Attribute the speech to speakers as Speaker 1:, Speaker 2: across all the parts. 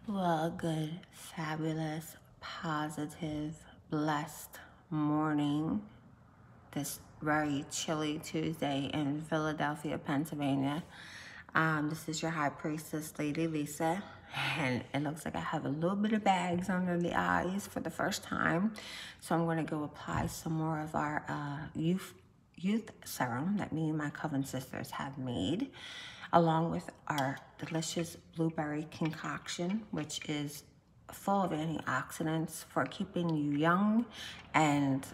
Speaker 1: Well, good, fabulous, positive, blessed morning. This very chilly Tuesday in Philadelphia, Pennsylvania. This is your High Priestess, Lady Lisa, and it looks like I have a little bit of bags under the eyes for the first time. So I'm going to go apply some more of our youth serum that me and my coven sisters have made, along with our delicious blueberry concoction, which is full of antioxidants for keeping you young, and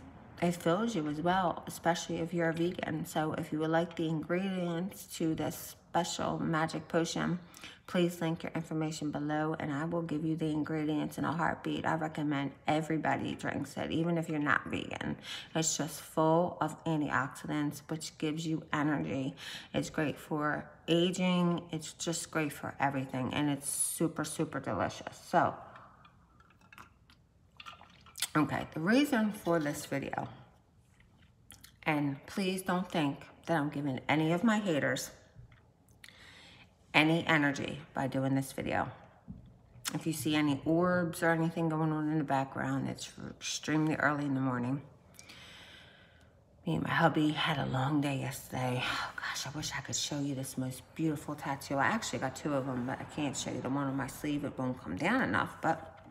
Speaker 1: it fills you as well, especially if you're a vegan. So if you would like the ingredients to this special magic potion, please link your information below and I will give you the ingredients in a heartbeat. I recommend everybody drinks it, even if you're not vegan. It's just full of antioxidants, which gives you energy. It's great for aging. It's just great for everything, and it's super, super delicious. So, okay, the reason for this video, and please don't think that I'm giving any of my haters any energy by doing this video. If you see any orbs or anything going on in the background, it's extremely early in the morning. Me and my hubby had a long day yesterday. Oh gosh, I wish I could show you this most beautiful tattoo. I actually got two of them, but I can't show you the one on my sleeve. It won't come down enough. But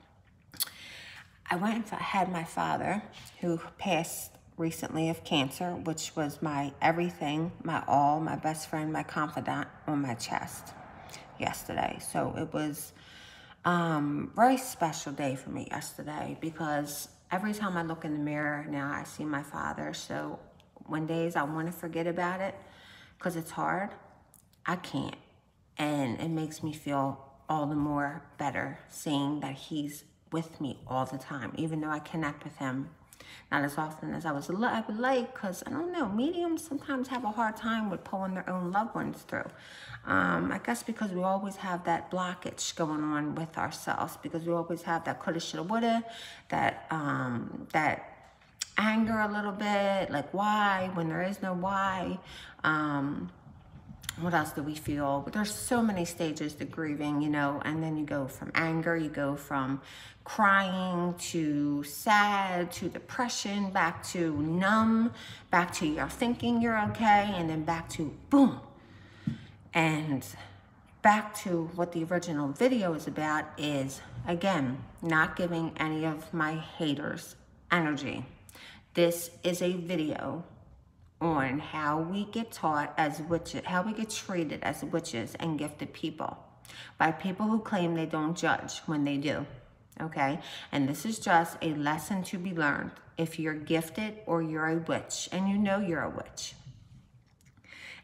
Speaker 1: I went and had my father, who passed recently of cancer, which was my everything, my all, my best friend, my confidant, on my chest yesterday. So it was very special day for me yesterday, because every time I look in the mirror now, I see my father. So when days I want to forget about it because it's hard, I can't. And it makes me feel all the more better seeing that he's with me all the time, even though I connect with him not as often as I would like, because I don't know, mediums sometimes have a hard time with pulling their own loved ones through. I guess because we always have that blockage going on with ourselves, because we always have that coulda, shoulda, woulda, that anger a little bit, like why, when there is no why. What else do we feel? But there's so many stages to grieving, you know, and then you go from anger, you go from crying to sad to depression, back to numb, back to you're thinking you're okay, and then back to boom. And back to what the original video is about is, again, not giving any of my haters energy. This is a video on how we get taught as witches, how we get treated as witches and gifted people by people who claim they don't judge when they do, okay? And this is just a lesson to be learned if you're gifted or you're a witch and you know you're a witch.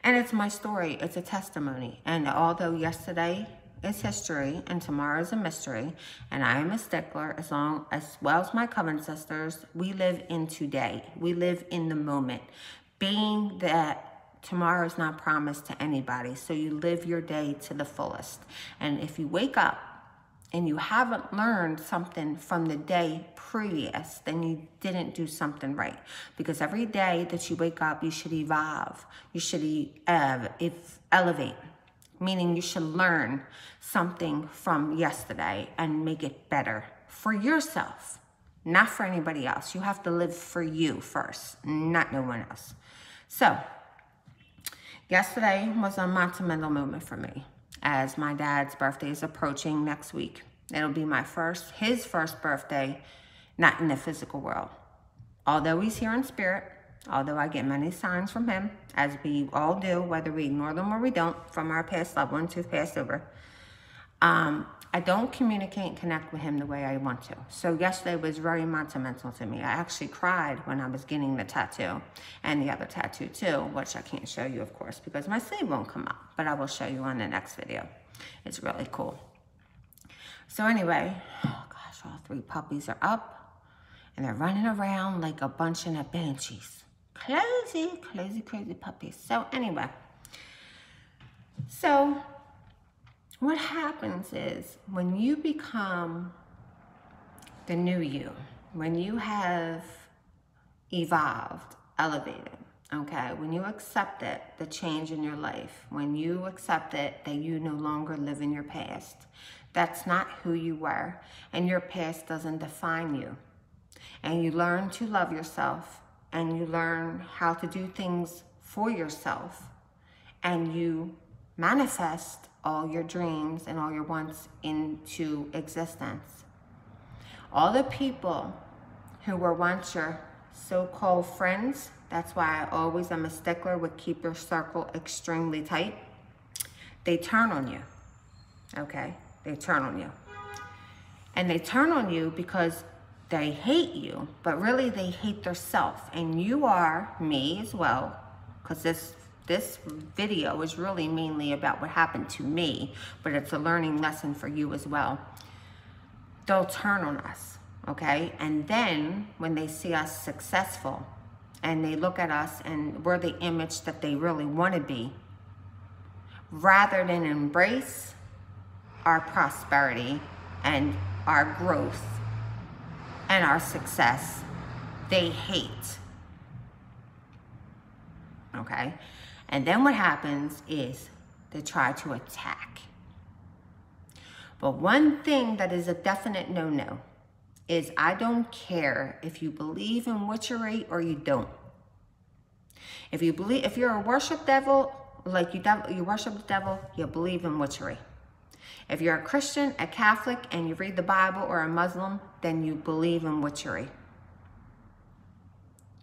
Speaker 1: And it's my story, it's a testimony. And although yesterday is history and tomorrow is a mystery, and I am a stickler as well as my coven sisters, we live in today. We live in the moment, being that tomorrow is not promised to anybody. So you live your day to the fullest. And if you wake up and you haven't learned something from the day previous, then you didn't do something right. Because every day that you wake up, you should evolve. You should elevate, meaning you should learn something from yesterday and make it better for yourself, not for anybody else. You have to live for you first, not no one else. So, yesterday was a monumental moment for me, as my dad's birthday is approaching next week. It'll be his first birthday, not in the physical world. Although he's here in spirit, although I get many signs from him, as we all do, whether we ignore them or we don't, from our past loved ones who've passed over, I don't communicate and connect with him the way I want to. So yesterday was very monumental to me. I actually cried when I was getting the tattoo, and the other tattoo too, which I can't show you, of course, because my sleeve won't come up, but I will show you on the next video. It's really cool. So anyway, oh gosh, all three puppies are up, and they're running around like a bunch of banshees. Crazy, crazy, crazy puppies. So anyway, what happens is when you become the new you, when you have evolved, elevated, Okay, when you accept it, the change in your life, when you accept it that you no longer live in your past, that's not who you were, and your past doesn't define you. And you learn to love yourself, and you learn how to do things for yourself, and you manifest all your dreams and all your wants into existence. All the people who were once your so-called friends, that's why I always am a stickler with keep your circle extremely tight. They turn on you, okay? They turn on you. And they turn on you because they hate you, but really they hate themselves. And you are me as well, because this video is really mainly about what happened to me, but it's a learning lesson for you as well. They'll turn on us, okay? And then when they see us successful and they look at us and we're the image that they really want to be, rather than embrace our prosperity and our growth and our success, they hate, okay? And then what happens is they try to attack. But one thing that is a definite no-no is I don't care if you believe in witchery or you don't. If you're a worship devil, like you worship the devil, you believe in witchery. If you're a Christian, a Catholic, and you read the Bible, or a Muslim, then you believe in witchery.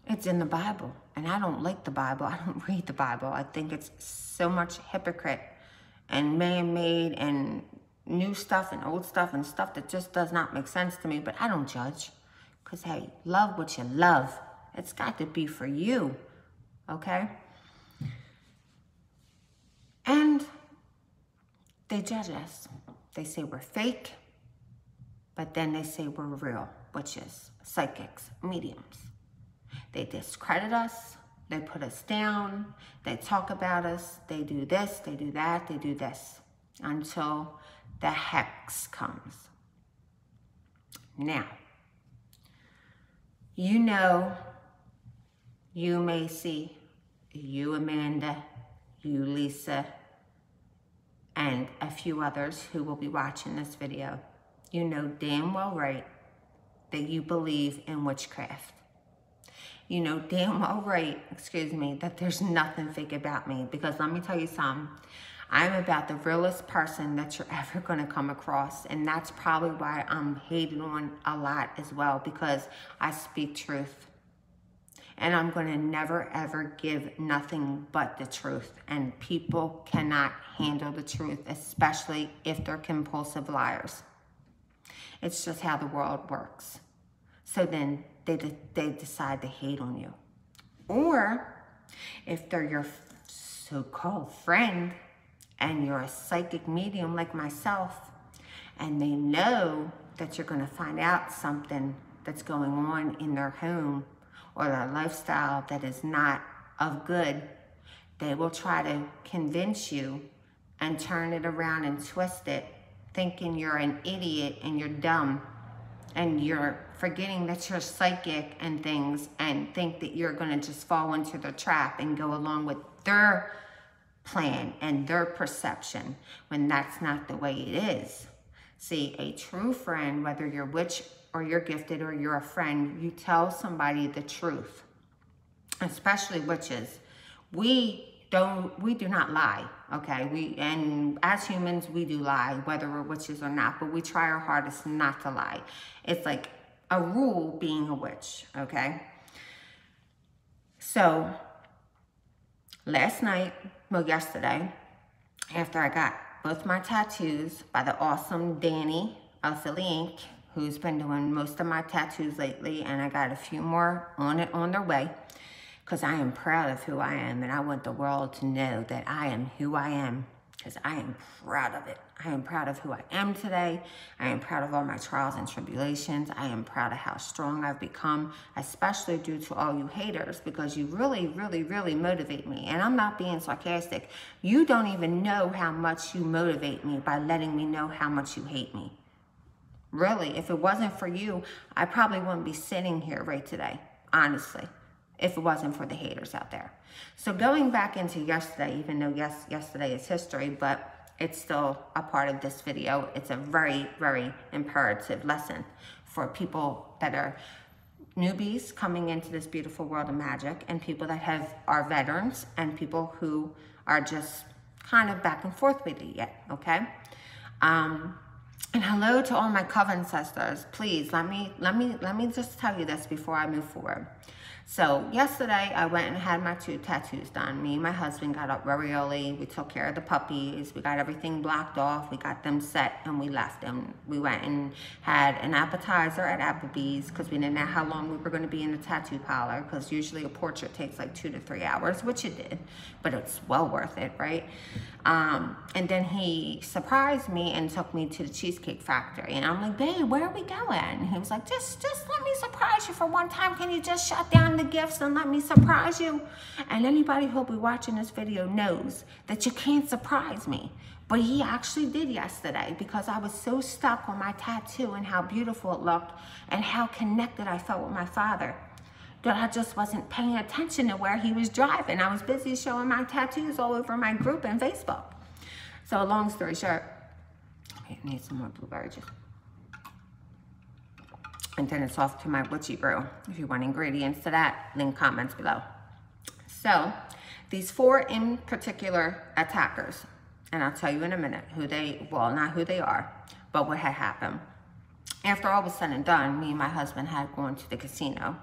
Speaker 1: It's in the Bible, and I don't like the Bible. I don't read the Bible. I think it's so much hypocrite and man-made and new stuff and old stuff and stuff that just does not make sense to me, but I don't judge. Because, hey, love what you love. It's got to be for you, okay? And they judge us. They say we're fake, but then they say we're real, witches, psychics, mediums. They discredit us. They put us down. They talk about us. They do this, they do that, they do this, until the hex comes. Now, you know, you Macy, you Amanda, you Lisa, and a few others who will be watching this video, you know damn well right that you believe in witchcraft. You know damn well right, that there's nothing fake about me, because let me tell you something, I'm about the realest person that you're ever going to come across, and that's probably why I'm hated on a lot as well, because I speak truth. And I'm going to never, ever give nothing but the truth. And people cannot handle the truth, especially if they're compulsive liars. It's just how the world works. So then they decide to hate on you. Or if they're your so-called friend and you're a psychic medium like myself, and they know that you're going to find out something that's going on in their home or their lifestyle that is not of good, they will try to convince you and turn it around and twist it, thinking you're an idiot and you're dumb and you're forgetting that you're psychic and things, and think that you're going to just fall into the trap and go along with their plan and their perception, when that's not the way it is. See, a true friend, whether you're witch or you're gifted or you're a friend, you tell somebody the truth, especially witches. We do not lie, okay? And as humans, we do lie, whether we're witches or not, but we try our hardest not to lie. It's like a rule being a witch, okay? So yesterday, after I got both my tattoos by the awesome Danny of Philly Ink, who's been doing most of my tattoos lately, and I got a few more on their way, because I am proud of who I am, and I want the world to know that I am who I am, because I am proud of it. I am proud of who I am today. I am proud of all my trials and tribulations. I am proud of how strong I've become, especially due to all you haters, because you really, really, really motivate me. And I'm not being sarcastic. You don't even know how much you motivate me by letting me know how much you hate me. Really, if it wasn't for you, I probably wouldn't be sitting here right today, honestly. if it wasn't for the haters out there. So going back into yesterday, even though yesterday is history, but it's still a part of this video. It's a very, very imperative lesson for people that are newbies coming into this beautiful world of magic, and people that are veterans, and people who are just kind of back and forth with it yet, okay? And hello to all my coven sisters. Please let me just tell you this before I move forward. So yesterday I went and had my 2 tattoos done. Me and my husband got up very early. We took care of the puppies. We got everything blocked off. We got them set and we left. And we went and had an appetizer at Applebee's because we didn't know how long we were going to be in the tattoo parlor, because usually a portrait takes like 2 to 3 hours, which it did, but it's well worth it, right? And then he surprised me and took me to the Cheesecake Factory. And I'm like, babe, where are we going? And he was like, just let me surprise you for one time. Can you just shut down the gifts and let me surprise you? And anybody who'll be watching this video knows that you can't surprise me. But he actually did yesterday, because I was so stuck on my tattoo and how beautiful it looked and how connected I felt with my father, that I just wasn't paying attention to where he was driving. I was busy showing my tattoos all over my group and Facebook. So long story short, I need some more blueberry juice. And then it's off to my witchy brew. If you want ingredients to that, link comments below. So these 4 in particular attackers, and I'll tell you in a minute who they, well, not who they are, but what had happened. After all was said and done, me and my husband had gone to the casino,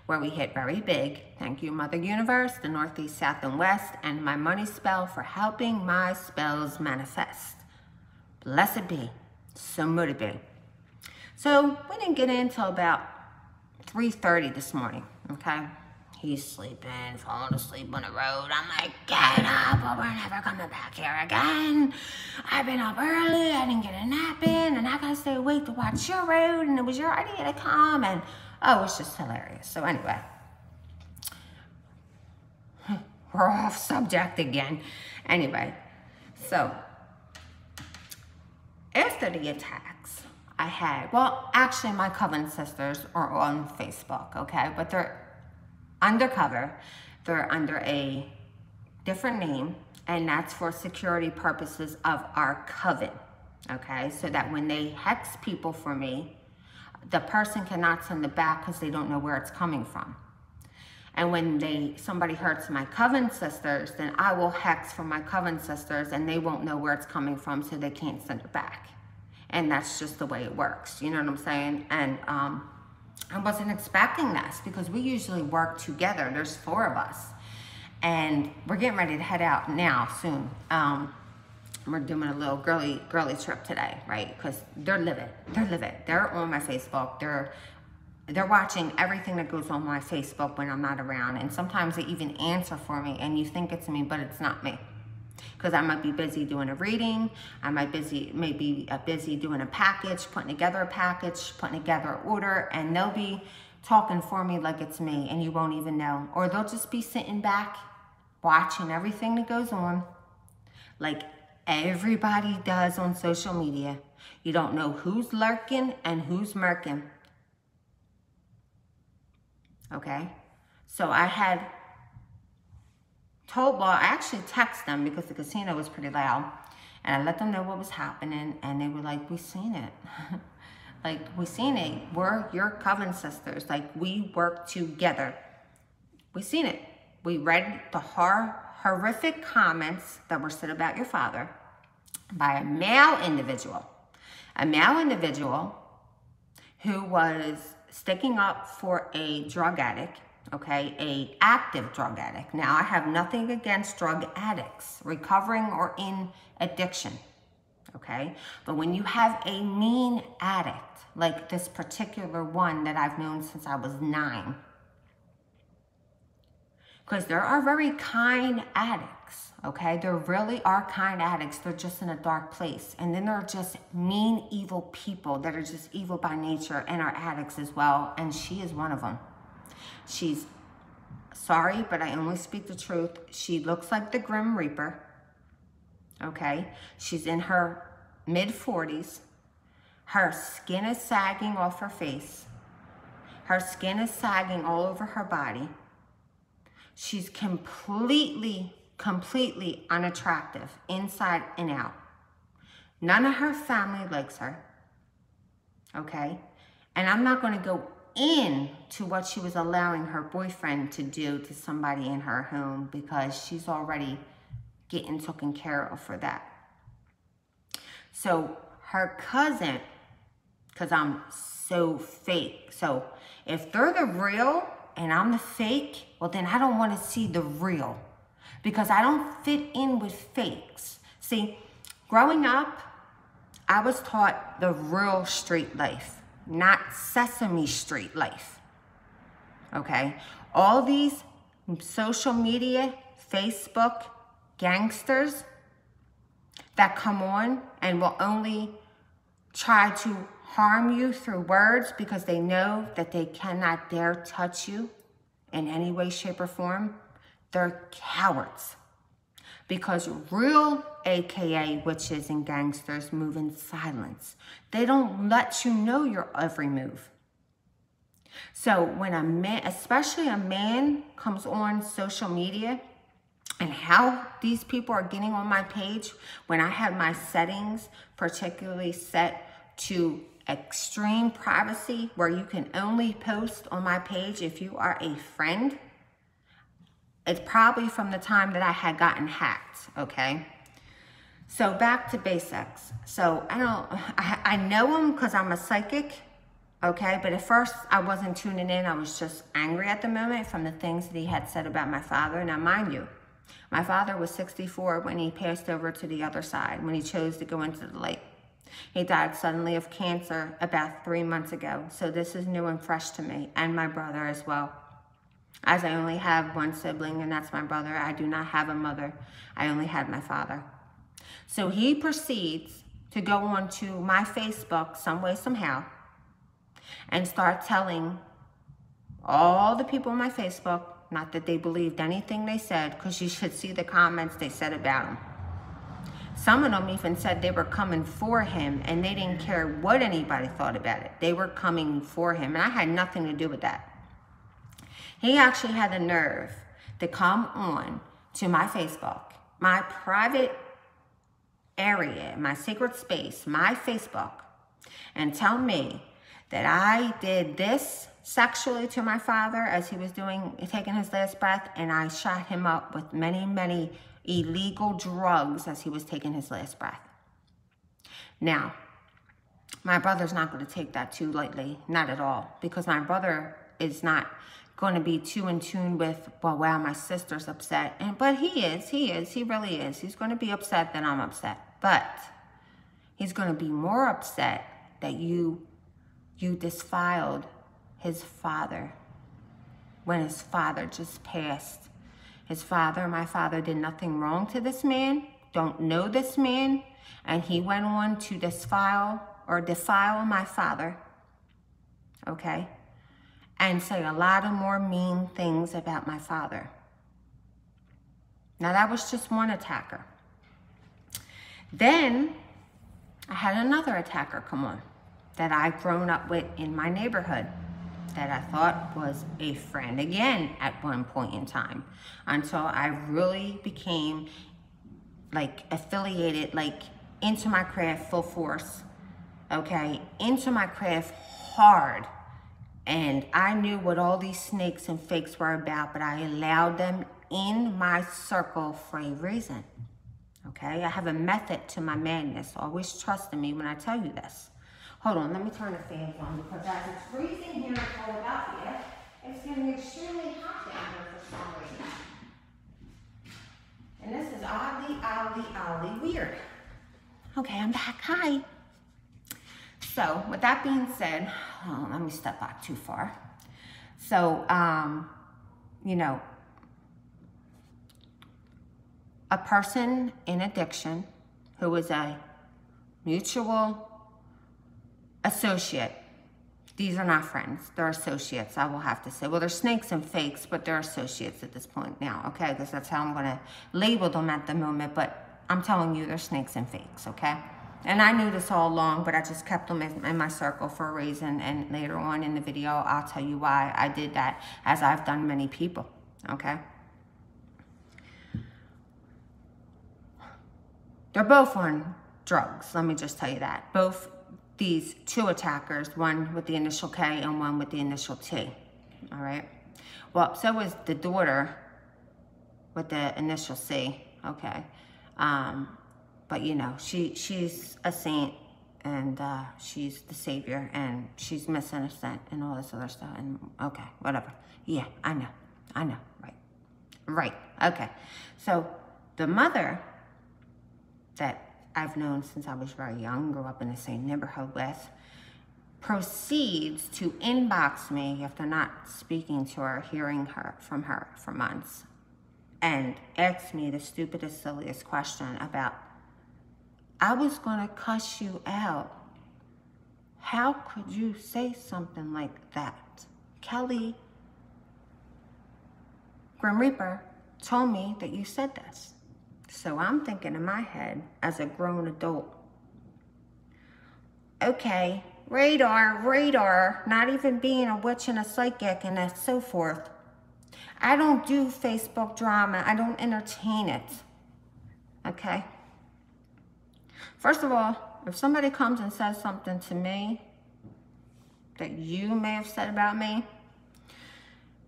Speaker 1: where we hit very big. Thank you, Mother Universe, the Northeast, South, and West, and my money spell for helping my spells manifest. Blessed be. So mote it be. So we didn't get in until about 3:30 this morning, okay? He's sleeping, falling asleep on the road. I'm like, get up, or we're never coming back here again. I've been up early, I didn't get a nap in, and I gotta stay awake to watch your road, and it was your idea to come, and oh, it's just hilarious. So anyway, we're off subject again. Anyway, so after the attacks, I had, well, actually my coven sisters are on Facebook, okay? But they're undercover. They're under a different name, and that's for security purposes of our coven, okay? So that when they hex people for me, the person cannot send it back because they don't know where it's coming from. And when somebody hurts my coven sisters, then I will hex for my coven sisters, and they won't know where it's coming from, so they can't send it back. And that's just the way it works. You know what I'm saying? And I wasn't expecting this, because we usually work together. There's 4 of us. And we're getting ready to head out now, soon. We're doing a little girly trip today, right? Because they're livid. They're livid. They're on my Facebook. They're watching everything that goes on my Facebook when I'm not around. And sometimes they even answer for me, and you think it's me, but it's not me. Because I might be busy doing a reading. I might be busy doing a package, putting together a package, putting together an order, and they'll be talking for me like it's me, and you won't even know. Or they'll just be sitting back, watching everything that goes on, like everybody does on social media. You don't know who's lurking and who's murking. Okay? So I had well, I actually texted them, because the casino was pretty loud, and I let them know what was happening, and they were like, we seen it. Like, we seen it. We're your coven sisters. Like, we work together. We seen it. We read the horrific comments that were said about your father by a male individual. A male individual who was sticking up for a drug addict, okay, a active drug addict. Now, I have nothing against drug addicts, recovering or in addiction, okay? But when you have a mean addict, like this particular one that I've known since I was 9, because there are very kind addicts, okay? There really are kind addicts. They're just in a dark place. And then there are just mean, evil people that are just evil by nature, and are addicts as well, and she is one of them. She's, sorry, but I only speak the truth. She looks like the Grim Reaper, okay? She's in her mid-40s. Her skin is sagging off her face. Her skin is sagging all over her body. She's completely unattractive, inside and out. None of her family likes her, okay? And I'm not going to go into what she was allowing her boyfriend to do to somebody in her home, because she's already getting taken care of for that. So her cousin, because I'm so fake. So if they're the real and I'm the fake, well then I don't want to see the real, because I don't fit in with fakes. See, growing up, I was taught the real street life, not Sesame Street life, okay? All these social media, Facebook gangsters that come on and will only try to harm you through words because they know that they cannot dare touch you in any way, shape, or form, they're cowards. Because real AKA witches and gangsters move in silence. They don't let you know your every move. So when a man, especially a man, comes on social media, and how these people are getting on my page, when I have my settings particularly set to extreme privacy, where you can only post on my page if you are a friend, it's probably from the time that I had gotten hacked, okay? So back to basics. So I know him because I'm a psychic, okay? But at first I wasn't tuning in. I was just angry at the moment from the things that he had said about my father. Now mind you, my father was 64 when he passed over to the other side, when he chose to go into the light. He died suddenly of cancer about 3 months ago. So this is new and fresh to me, and my brother as well. As I only have one sibling, and that's my brother. I do not have a mother. I only had my father. So he proceeds to go on to my Facebook some way, somehow, and start telling all the people on my Facebook, not that they believed anything they said, because you should see the comments they said about him. Some of them even said they were coming for him, and they didn't care what anybody thought about it. They were coming for him, and I had nothing to do with that. He actually had the nerve to come on to my Facebook, my private area, my secret space, my Facebook, and tell me that I did this sexually to my father as he was taking his last breath, and I shot him up with many illegal drugs as he was taking his last breath. Now, my brother's not going to take that too lightly, not at all, because my brother is not going to be too in tune with, well, wow, my sister's upset. But he really is. He's going to be upset that I'm upset. But he's going to be more upset that you disfiled his father when his father just passed. His father, my father, did nothing wrong to this man, don't know this man, and he went on to defile my father, okay? And say a lot of more mean things about my father. Now that was just one attacker. Then I had another attacker come on that I've grown up with in my neighborhood that I thought was a friend again at one point in time, until I really became like affiliated, like into my craft full force, okay, into my craft hard. And I knew what all these snakes and fakes were about, but I allowed them in my circle for a reason, okay? I have a method to my madness. Always trust in me when I tell you this. Hold on, let me turn the fans on, because as it's freezing here in Philadelphia, it's getting extremely hot down here for some reason. And this is oddly weird. Okay, I'm back. Hi. So, with that being said, let me step back too far. So, you know, a person in addiction who is a mutual associate, these are not friends, they're associates, I will have to say. Well, they're snakes and fakes, but they're associates at this point now, okay? Because that's how I'm going to label them at the moment, but I'm telling you they're snakes and fakes, okay? And I knew this all along, but I just kept them in my circle for a reason. And later on in the video, I'll tell you why I did that, as I've done many people, okay? They're both on drugs, let me just tell you that. Both these two attackers, one with the initial K and one with the initial T, all right? Well, so was the daughter with the initial C, okay? But you know, she's a saint, and she's the savior, and she's Miss Innocent and all this other stuff, and okay, whatever. Yeah, I know, right, okay. So the mother that I've known since I was very young, grew up in the same neighborhood with, proceeds to inbox me after not speaking to her, hearing from her for months, and asks me the stupidest, silliest question about, I was gonna cuss you out. How could you say something like that? Kelly Grim Reaper told me that you said this. So I'm thinking in my head, as a grown adult, okay, radar, not even being a witch and a psychic and so forth. I don't do Facebook drama. I don't entertain it, okay? First of all, if somebody comes and says something to me that you may have said about me,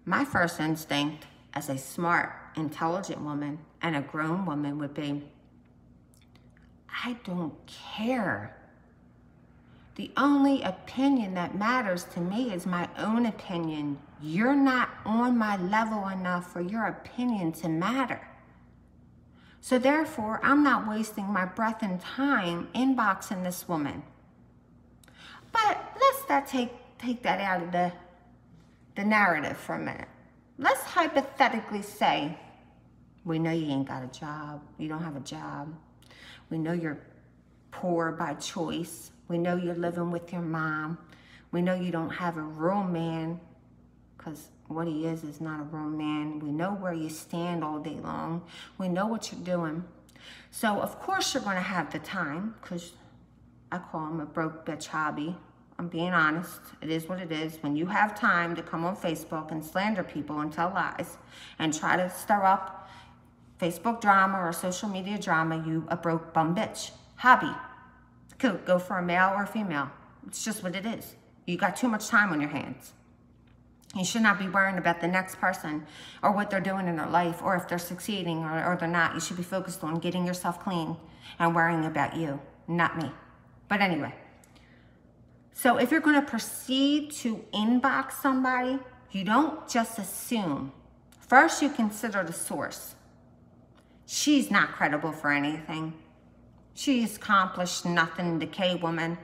Speaker 1: my first instinct as a smart, intelligent woman and a grown woman would be, I don't care. The only opinion that matters to me is my own opinion. You're not on my level enough for your opinion to matter. So therefore, I'm not wasting my breath and time inboxing this woman. But let's not take that out of the narrative for a minute. Let's hypothetically say, we know you ain't got a job. You don't have a job. We know you're poor by choice. We know you're living with your mom. We know you don't have a real man, because what he is not a real man. We know where you stand all day long. We know what you're doing. So of course you're going to have the time, because I call him a broke bitch hobby. I'm being honest. It is what it is. When you have time to come on Facebook and slander people and tell lies and try to stir up Facebook drama or social media drama, you a broke bum bitch hobby. Could go for a male or a female. It's just what it is. You got too much time on your hands. You should not be worrying about the next person or what they're doing in their life or if they're succeeding or they're not. You should be focused on getting yourself clean and worrying about you, not me. But anyway, so if you're going to proceed to inbox somebody, you don't just assume. First, you consider the source. She's not credible for anything. She's accomplished nothing. The K woman,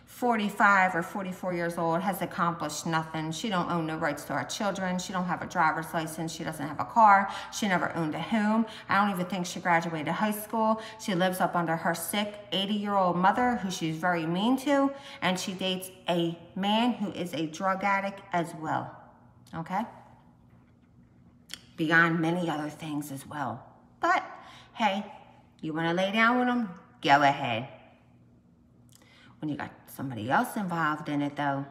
Speaker 1: 45 or 44 years old, has accomplished nothing. She don't own no rights to our children. She don't have a driver's license. She doesn't have a car. She never owned a home. I don't even think she graduated high school. She lives up under her sick 80-year-old mother who she's very mean to, and she dates a man who is a drug addict as well, okay? Beyond many other things as well. But, hey, you want to lay down with him? Go ahead. When you got somebody else involved in it, though,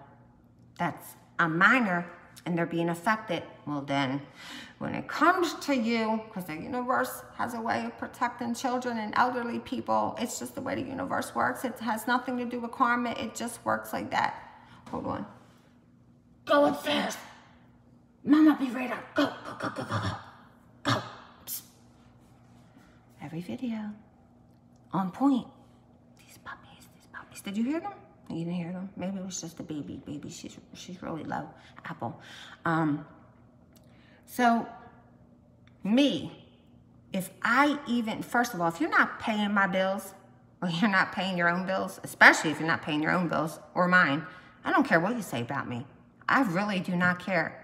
Speaker 1: that's a minor, and they're being affected, well then, when it comes to you, because the universe has a way of protecting children and elderly people, it's just the way the universe works. It has nothing to do with karma. It just works like that. Hold on. Go upstairs. Mama, be right up. Go, go, go, go, go, go. Go. Psst. Every video. On point. These puppies. Did you hear them? You didn't hear them? Maybe it was just a baby. Baby, she's really low. Apple. So, me, if I even, first of all, if you're not paying my bills, or you're not paying your own bills, especially if you're not paying your own bills, or mine, I don't care what you say about me. I really do not care.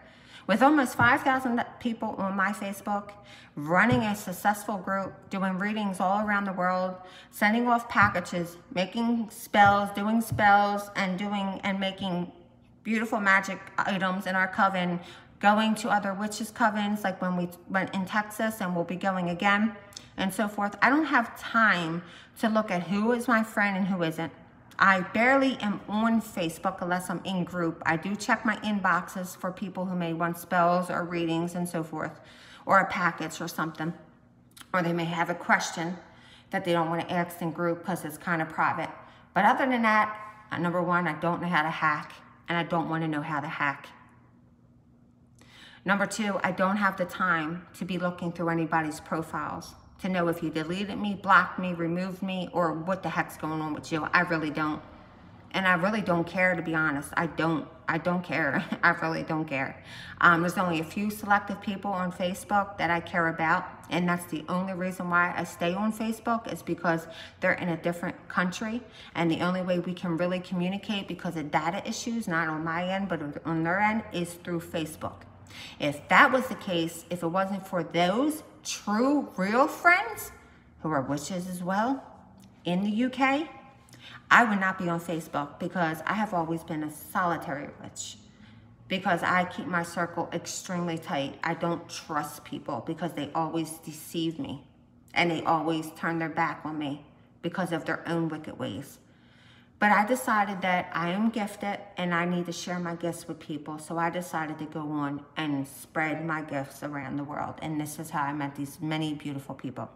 Speaker 1: With almost 5,000 people on my Facebook, running a successful group, doing readings all around the world, sending off packages, making spells, doing spells, and making beautiful magic items in our coven, going to other witches' covens, like when we went in Texas, and we'll be going again, and so forth. I don't have time to look at who is my friend and who isn't. I barely am on Facebook unless I'm in group. I do check my inboxes for people who may want spells or readings and so forth, or a package or something, or they may have a question. that they don't want to ask in group because it's kind of private. But other than that, number one, I don't know how to hack, and I don't want to know how to hack. Number two, I don't have the time to be looking through anybody's profiles to know if you deleted me, blocked me, removed me, or what the heck's going on with you. I really don't. And I really don't care, to be honest. I don't care. I really don't care. There's only a few selective people on Facebook that I care about, and that's the only reason why I stay on Facebook, is because they're in a different country, and the only way we can really communicate because of data issues, not on my end, but on their end, is through Facebook. If that was the case, if it wasn't for those true, real friends, who are witches as well, in the UK, I would not be on Facebook, because I have always been a solitary witch, because I keep my circle extremely tight. I don't trust people because they always deceive me, and they always turn their back on me because of their own wicked ways. But I decided that I am gifted and I need to share my gifts with people. So I decided to go on and spread my gifts around the world. And this is how I met these many beautiful people.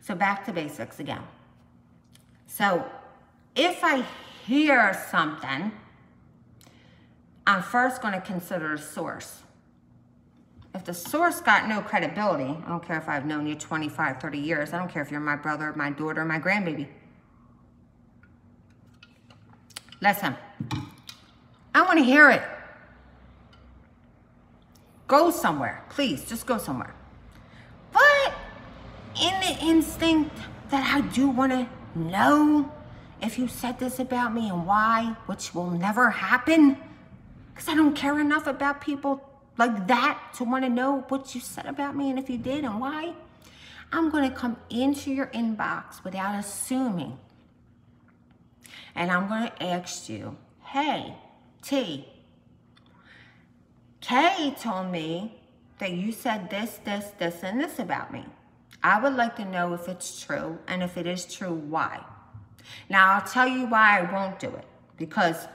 Speaker 1: So back to basics again. So if I hear something, I'm first going to consider the source. If the source got no credibility, I don't care if I've known you 25, 30 years. I don't care if you're my brother, my daughter, my grandbaby. Listen, I want to hear it. Go somewhere. Please, just go somewhere. But in the instinct that I do want to know if you said this about me and why, which will never happen, because I don't care enough about people like that to want to know what you said about me and if you did and why, I'm going to come into your inbox without assuming. And I'm going to ask you, hey, T, Kay told me that you said this, this, this, and this about me. I would like to know if it's true, and if it is true, why. Now, I'll tell you why I won't do it. Because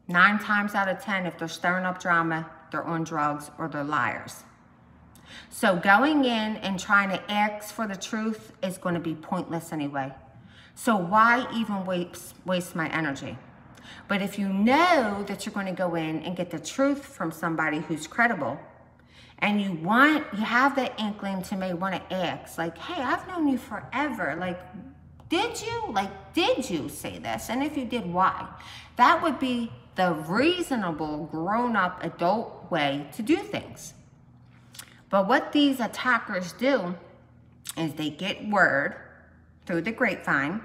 Speaker 1: 9 times out of 10, if they're stirring up drama, they're on drugs or they're liars. So going in and trying to ask for the truth is going to be pointless anyway. So why even waste my energy? But if you know that you're going to go in and get the truth from somebody who's credible, and you have that inkling to may want to ask, like, hey, I've known you forever. Like, did you say this? And if you did, why? That would be the reasonable, grown-up, adult way to do things. But what these attackers do is they get word through the grapevine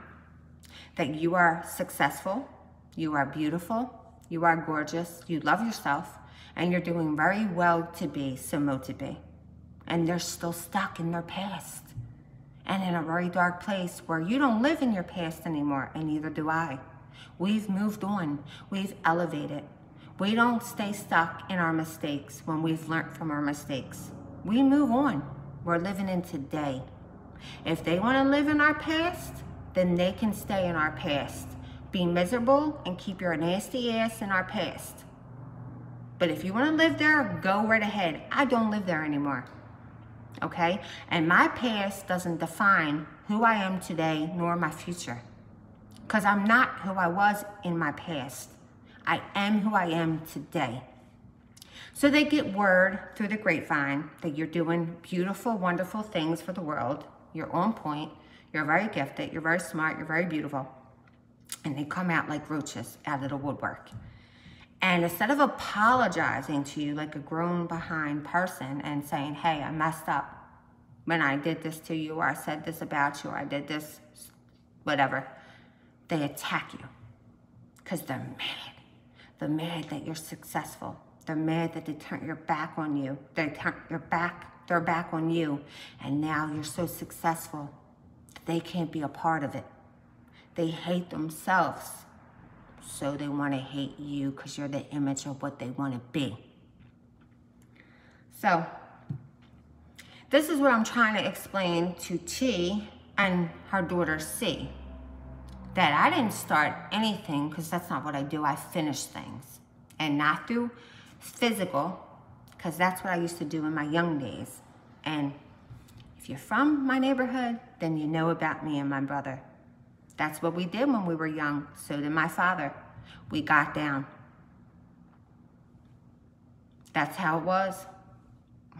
Speaker 1: that you are successful, you are beautiful, you are gorgeous, you love yourself, and you're doing very well to be so to be. And they're still stuck in their past and in a very dark place where you don't live in your past anymore, and neither do I. We've moved on, we've elevated. We don't stay stuck in our mistakes when we've learned from our mistakes. We move on. We're living in today. If they want to live in our past, then they can stay in our past. Be miserable and keep your nasty ass in our past. But if you want to live there, go right ahead. I don't live there anymore. Okay? And my past doesn't define who I am today nor my future. Because I'm not who I was in my past. I am who I am today. So they get word through the grapevine that you're doing beautiful, wonderful things for the world. You're on point. You're very gifted. You're very smart. You're very beautiful. And they come out like roaches out of the woodwork. And instead of apologizing to you like a grown behind person and saying, hey, I messed up when I did this to you, or I said this about you, or I did this, whatever, they attack you because they're mad. They're mad that you're successful. They're mad that they turned your back on you. They turned their back on you, and now you're so successful that they can't be a part of it. They hate themselves, so they want to hate you because you're the image of what they want to be. So this is what I'm trying to explain to T and her daughter C. That I didn't start anything, because that's not what I do. I finish things. And not through physical, because that's what I used to do in my young days. And if If you're from my neighborhood, then you know about me and my brother. That's what we did when we were young. So did my father. We got down. That's how it was,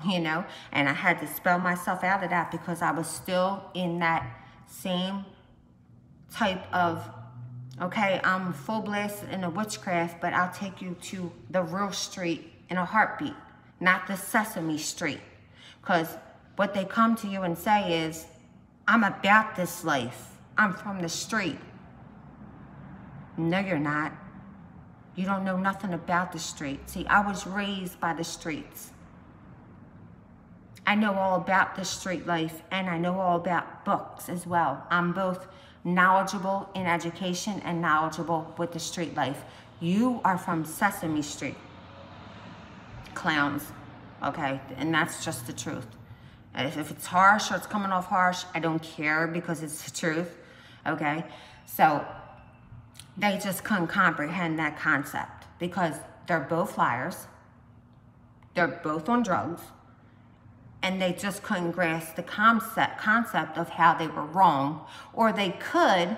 Speaker 1: you know? And I had to spell myself out of that because I was still in that same type of, okay, I'm full blast in the witchcraft, but I'll take you to the real street in a heartbeat, not the Sesame Street. Because what they come to you and say is, I'm about this life. I'm from the street. No, you're not. You don't know nothing about the street. See, I was raised by the streets. I know all about the street life, and I know all about books as well. I'm both knowledgeable in education and knowledgeable with the street life. You are from Sesame Street. Clowns, okay? And that's just the truth. If it's harsh or it's coming off harsh, I don't care because it's the truth, okay? So they just couldn't comprehend that concept because they're both liars. They're both on drugs. And they just couldn't grasp the concept of how they were wrong. Or they could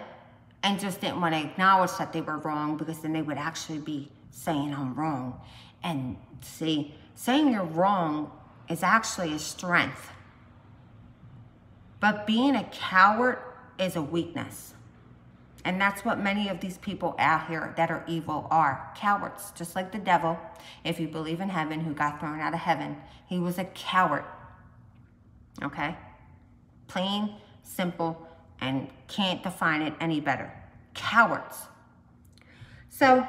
Speaker 1: and just didn't want to acknowledge that they were wrong because then they would actually be saying I'm wrong. And see, saying you're wrong is actually a strength. But being a coward is a weakness. And that's what many of these people out here that are evil are. Cowards, just like the devil, if you believe in heaven, who got thrown out of heaven. He was a coward. Okay? Plain, simple, and can't define it any better. Cowards. So,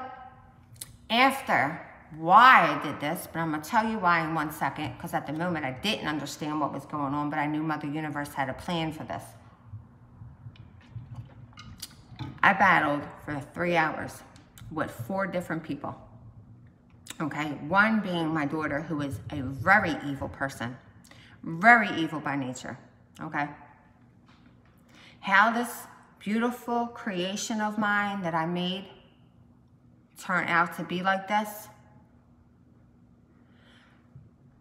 Speaker 1: after why I did this, but I'm going to tell you why in 1 second, because at the moment I didn't understand what was going on, but I knew Mother Universe had a plan for this. I battled for 3 hours with 4 different people. Okay, one being my daughter, who is a very evil person. Very evil by nature, okay? How this beautiful creation of mine that I made turned out to be like this,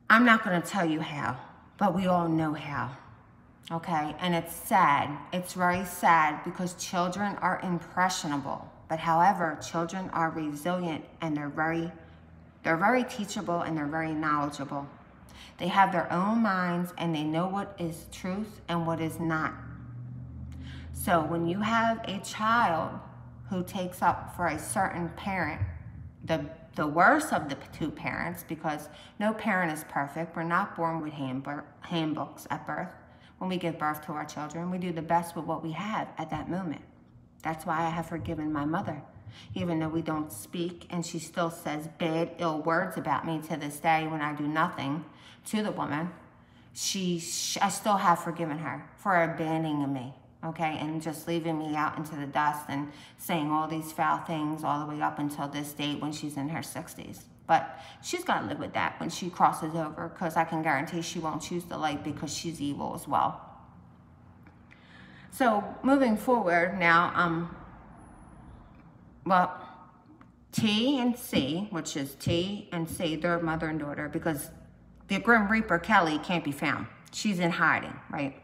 Speaker 1: I'm not going to tell you how, but we all know how, okay? And it's sad. It's very sad because children are impressionable. But however, children are resilient and they're very teachable and they're very knowledgeable. They have their own minds and they know what is truth and what is not. So when you have a child who takes up for a certain parent, the worst of the 2 parents, because no parent is perfect. We're not born with handbooks at birth. When we give birth to our children, we do the best with what we have at that moment. That's why I have forgiven my mother. Even though we don't speak and she still says bad, ill words about me to this day when I do nothing to the woman, I still have forgiven her for abandoning me, okay, and just leaving me out into the dust and saying all these foul things all the way up until this date when she's in her 60s. But she's got to live with that when she crosses over, because I can guarantee she won't choose the light because she's evil as well. So moving forward now, well, T and C, which is T and C, they're mother and daughter, because the Grim Reaper, Kelly, can't be found. She's in hiding, right?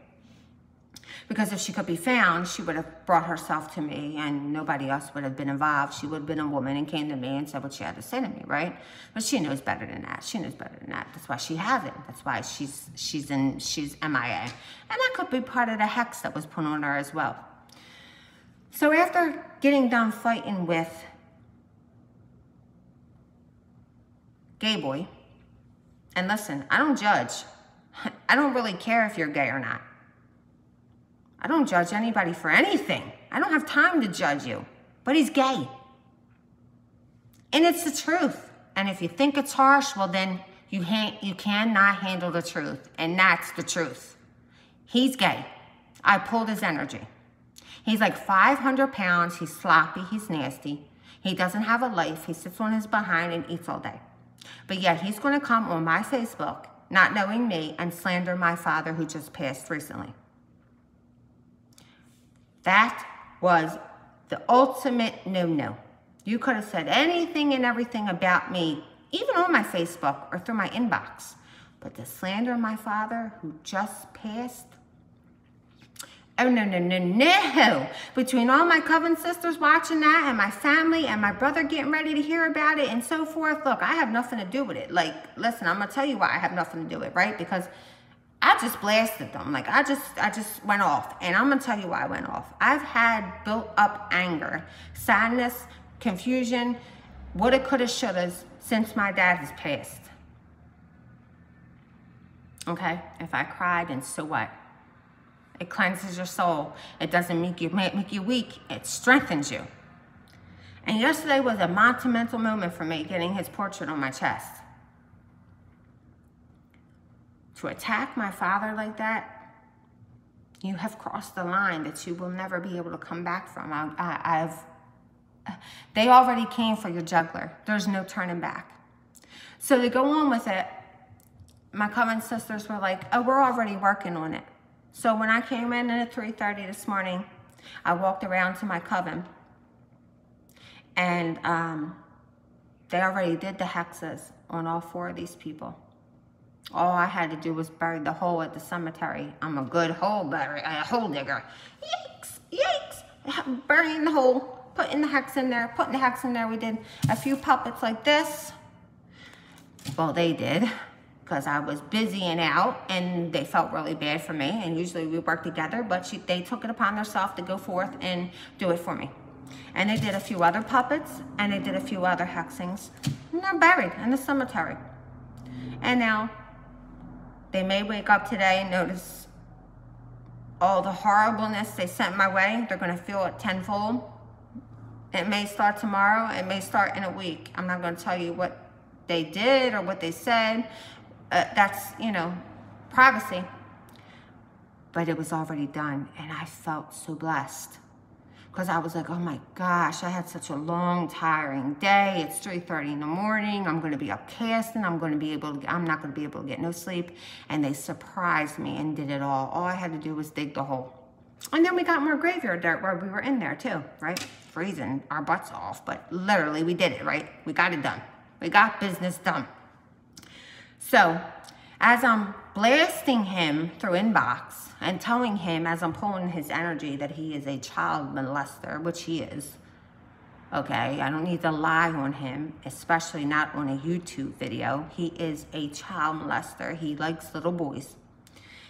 Speaker 1: Because if she could be found, she would have brought herself to me and nobody else would have been involved. She would have been a woman and came to me and said what she had to say to me, right? But she knows better than that. She knows better than that. That's why she hasn't. That's why she's MIA. And that could be part of the hex that was put on her as well. So after getting done fighting with Gay Boy, and listen, I don't judge. I don't really care if you're gay or not. I don't judge anybody for anything. I don't have time to judge you. But he's gay. And it's the truth. And if you think it's harsh, well then you cannot handle the truth. And that's the truth. He's gay. I pulled his energy. He's like 500 pounds. He's sloppy. He's nasty. He doesn't have a life. He sits on his behind and eats all day. But yet he's going to come on my Facebook, not knowing me, and slander my father who just passed recently. That was the ultimate no-no. You could have said anything and everything about me, even on my Facebook or through my inbox. But to slander my father who just passed, Oh, no, no, no, no. Between all my coven sisters watching that and my family and my brother getting ready to hear about it and so forth, look, I have nothing to do with it. Like, listen, I'm going to tell you why I have nothing to do with it, right? Because I just blasted them. Like, I just went off. And I'm going to tell you why I went off. I've had built up anger, sadness, confusion, woulda, coulda, shouldas since my dad has passed. Okay? If I cried, then so what? It cleanses your soul. It doesn't make you weak. It strengthens you. And yesterday was a monumental moment for me, getting his portrait on my chest. To attack my father like that, you have crossed the line that you will never be able to come back from. They already came for your juggler. There's no turning back. So to go on with it, my coven sisters were like, oh, we're already working on it. So when I came in at 3:30 this morning, I walked around to my coven, and they already did the hexes on all 4 of these people. All I had to do was bury the hole at the cemetery. I'm a good hole digger. Yikes, yikes. Burying the hole, putting the hex in there, putting the hex in there. We did a few puppets like this. Well, they did, because I was busy and out, and they felt really bad for me, and usually we work together, but they took it upon themselves to go forth and do it for me. And they did a few other puppets, and they did a few other hexings, and they're buried in the cemetery. And now, they may wake up today and notice all the horribleness they sent my way. They're going to feel it tenfold. It may start tomorrow. It may start in a week. I'm not going to tell you what they did or what they said. That's, you know, privacy. But it was already done, and I felt so blessed. Because I was like, oh my gosh, I had such a long, tiring day. It's 3:30 in the morning. I'm going to be up casting. I'm not going to be able to get no sleep. And they surprised me and did it all. All I had to do was dig the hole. And then we got more graveyard dirt where we were in there too, right? Freezing our butts off, but literally we did it, right? We got it done. We got business done. So, as I'm blasting him through inbox and telling him, as I'm pulling his energy, that he is a child molester, which he is, okay? I don't need to lie on him, especially not on a YouTube video. He is a child molester. He likes little boys.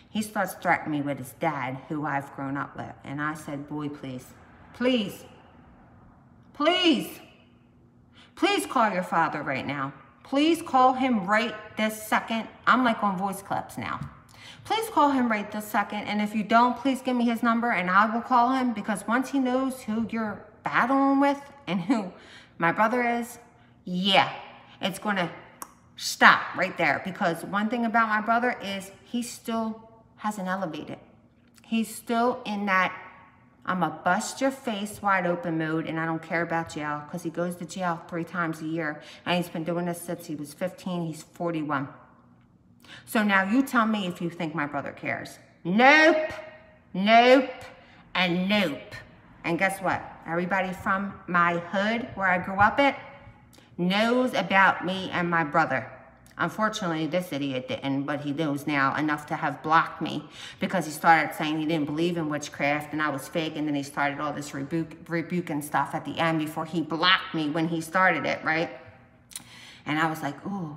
Speaker 1: He starts threatening me with his dad, who I've grown up with. And I said, boy, please, please, please, please call your father right now. Please call him right this second. I'm like on voice clips now. Please call him right this second. And if you don't, please give me his number and I will call him, because once he knows who you're battling with and who my brother is, yeah, it's going to stop right there. Because one thing about my brother is he still hasn't elevated. He's still in that I'm a bust your face wide open mode, and I don't care about jail, because he goes to jail 3 times a year, and he's been doing this since he was 15. He's 41. So now you tell me if you think my brother cares. Nope, nope, and nope. And guess what? Everybody from my hood, where I grew up at, knows about me and my brother. Unfortunately, this idiot didn't, but he knows now enough to have blocked me, because he started saying he didn't believe in witchcraft and I was fake, and then he started all this rebuking stuff at the end before he blocked me when he started it, right? And I was like, ooh,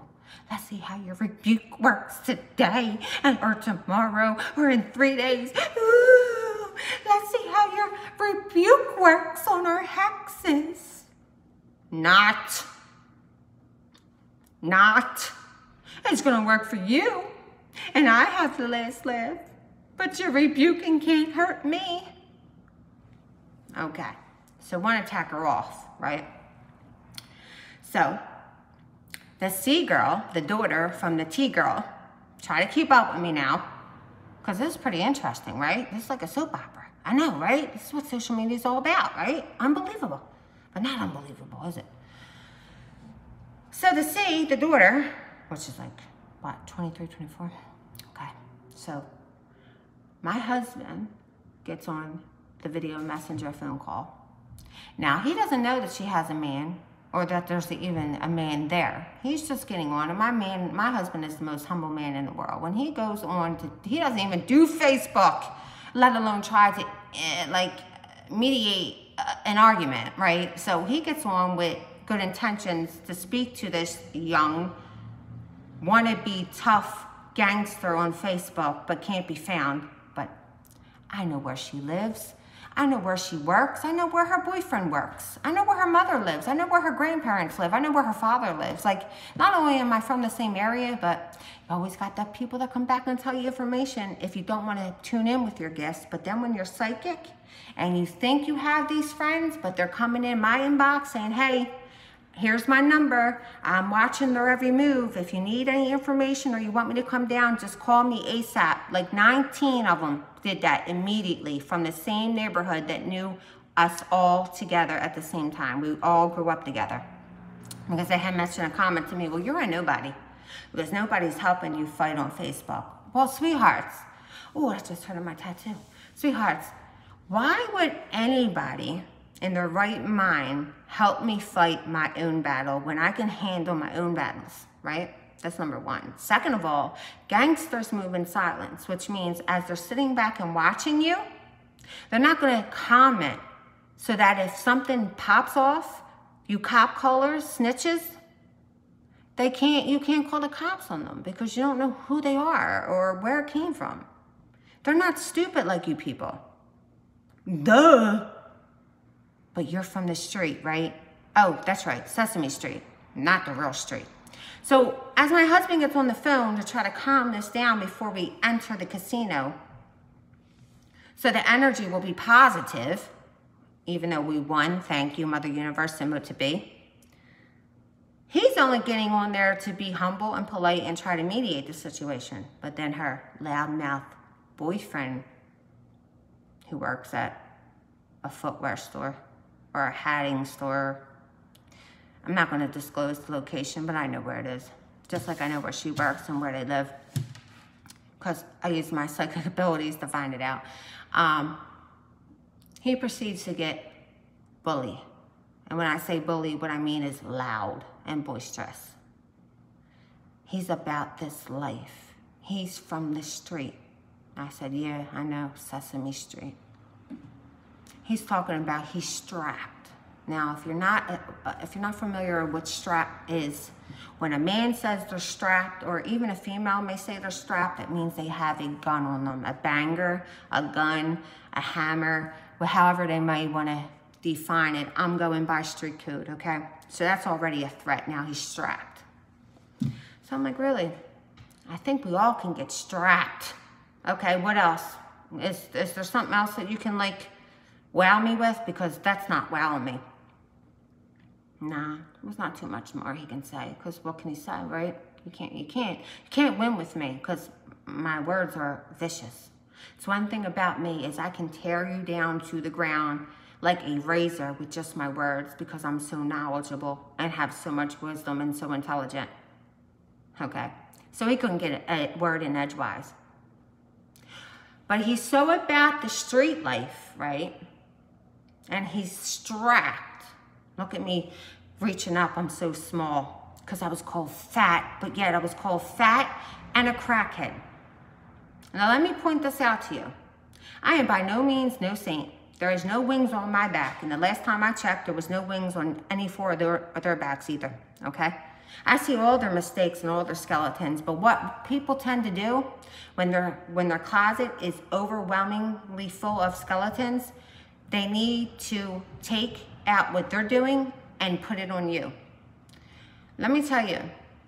Speaker 1: let's see how your rebuke works today or tomorrow or in 3 days. Ooh, let's see how your rebuke works on our hexes. Not. It's going to work for you, and I have the last laugh, but your rebuking can't hurt me. Okay, so one attacker off, right? So, the C girl, the daughter from the T girl, try to keep up with me now, because this is pretty interesting, right? This is like a soap opera. I know, right? This is what social media is all about, right? Unbelievable. But not unbelievable, is it? So the C, the daughter, which is like, what, 23, 24? Okay, so my husband gets on the video messenger phone call. Now, he doesn't know that she has a man, or that there's even a man there. He's just getting on, and my husband is the most humble man in the world. When he goes on to, he doesn't even do Facebook. let alone try to like mediate an argument, right? So he gets on with good intentions to speak to this young, wannabe tough gangster on Facebook, but can't be found. But I know where she lives. I know where she works. I know where her boyfriend works. I know where her mother lives. I know where her grandparents live. I know where her father lives. Like, not only am I from the same area, but you always got the people that come back and tell you information if you don't want to tune in with your guests. But then when you're psychic and you think you have these friends, but they're coming in my inbox saying, hey, here's my number. I'm watching their every move. If you need any information or you want me to come down, just call me ASAP. Like 19 of them did that immediately from the same neighborhood that knew us all together at the same time. We all grew up together. Because they had mentioned a comment to me, well, you're a nobody. Because nobody's helping you fight on Facebook. Well, sweethearts. Oh, I just heard of my tattoo. Sweethearts, why would anybody in their right mind help me fight my own battle when I can handle my own battles, right? That's number one. Second of all, gangsters move in silence, which means as they're sitting back and watching you, they're not going to comment so that if something pops off, you cop callers, snitches, you can't call the cops on them because you don't know who they are or where it came from. They're not stupid like you people. Duh. But you're from the street, right? Oh, that's right, Sesame Street, not the real street. So as my husband gets on the phone to try to calm this down before we enter the casino, so the energy will be positive, even though we won, thank you, Mother Universe and Mo-to-be. He's only getting on there to be humble and polite and try to mediate the situation. But then her loudmouth boyfriend, who works at a footwear store or a hatting store, I'm not going to disclose the location, but I know where it is. Just like I know where she works and where they live. Because I use my psychic abilities to find it out. He proceeds to get bully. And when I say bully, what I mean is loud and boisterous. He's about this life. He's from the street. I said, yeah, I know, Sesame Street. He's talking about he's strapped. Now, if you're not familiar with what strap is, when a man says they're strapped, or even a female may say they're strapped, it means they have a gun on them, a banger, a gun, a hammer, however they might want to define it. I'm going by street code, okay? So that's already a threat. Now he's strapped. So I'm like, really? I think we all can get strapped. Okay, what else? Is there something else that you can like wow me with? Because that's not wowing me. Nah, there's not too much more he can say. Because what can he say, right? You can't win with me because my words are vicious. So one thing about me is I can tear you down to the ground like a razor with just my words because I'm so knowledgeable and have so much wisdom and so intelligent. Okay, so he couldn't get a word in edgewise. But he's so about the street life, right? And he's strapped. Look at me reaching up, I'm so small because I was called fat, but yet I was called fat and a crackhead. Now let me point this out to you. I am by no means no saint. There is no wings on my back. And the last time I checked, there was no wings on any four of their backs either, okay? I see all their mistakes and all their skeletons, but what people tend to do when their closet is overwhelmingly full of skeletons, they need to take out what they're doing and put it on you. Let me tell you,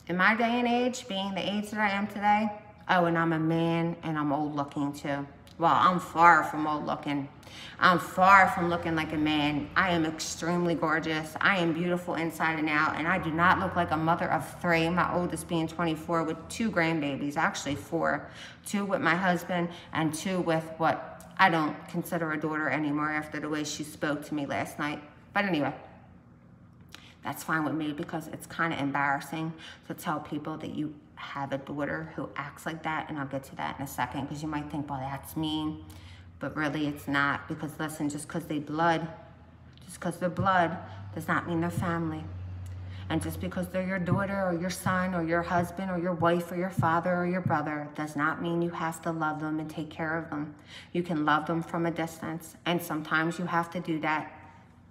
Speaker 1: in my day and age, being the age that I am today, oh, and I'm a man and I'm old looking too. Well, I'm far from old looking. I'm far from looking like a man. I am extremely gorgeous. I am beautiful inside and out, and I do not look like a mother of three, my oldest being 24 with 2 grandbabies, actually 4. 2 with my husband and 2 with what I don't consider a daughter anymore after the way she spoke to me last night. But anyway, that's fine with me because it's kind of embarrassing to tell people that you have a daughter who acts like that, and I'll get to that in a second because you might think, well, that's mean, but really it's not. Because listen, just because they're blood does not mean they're family. And just because they're your daughter or your son or your husband or your wife or your father or your brother does not mean you have to love them and take care of them. You can love them from a distance. And sometimes you have to do that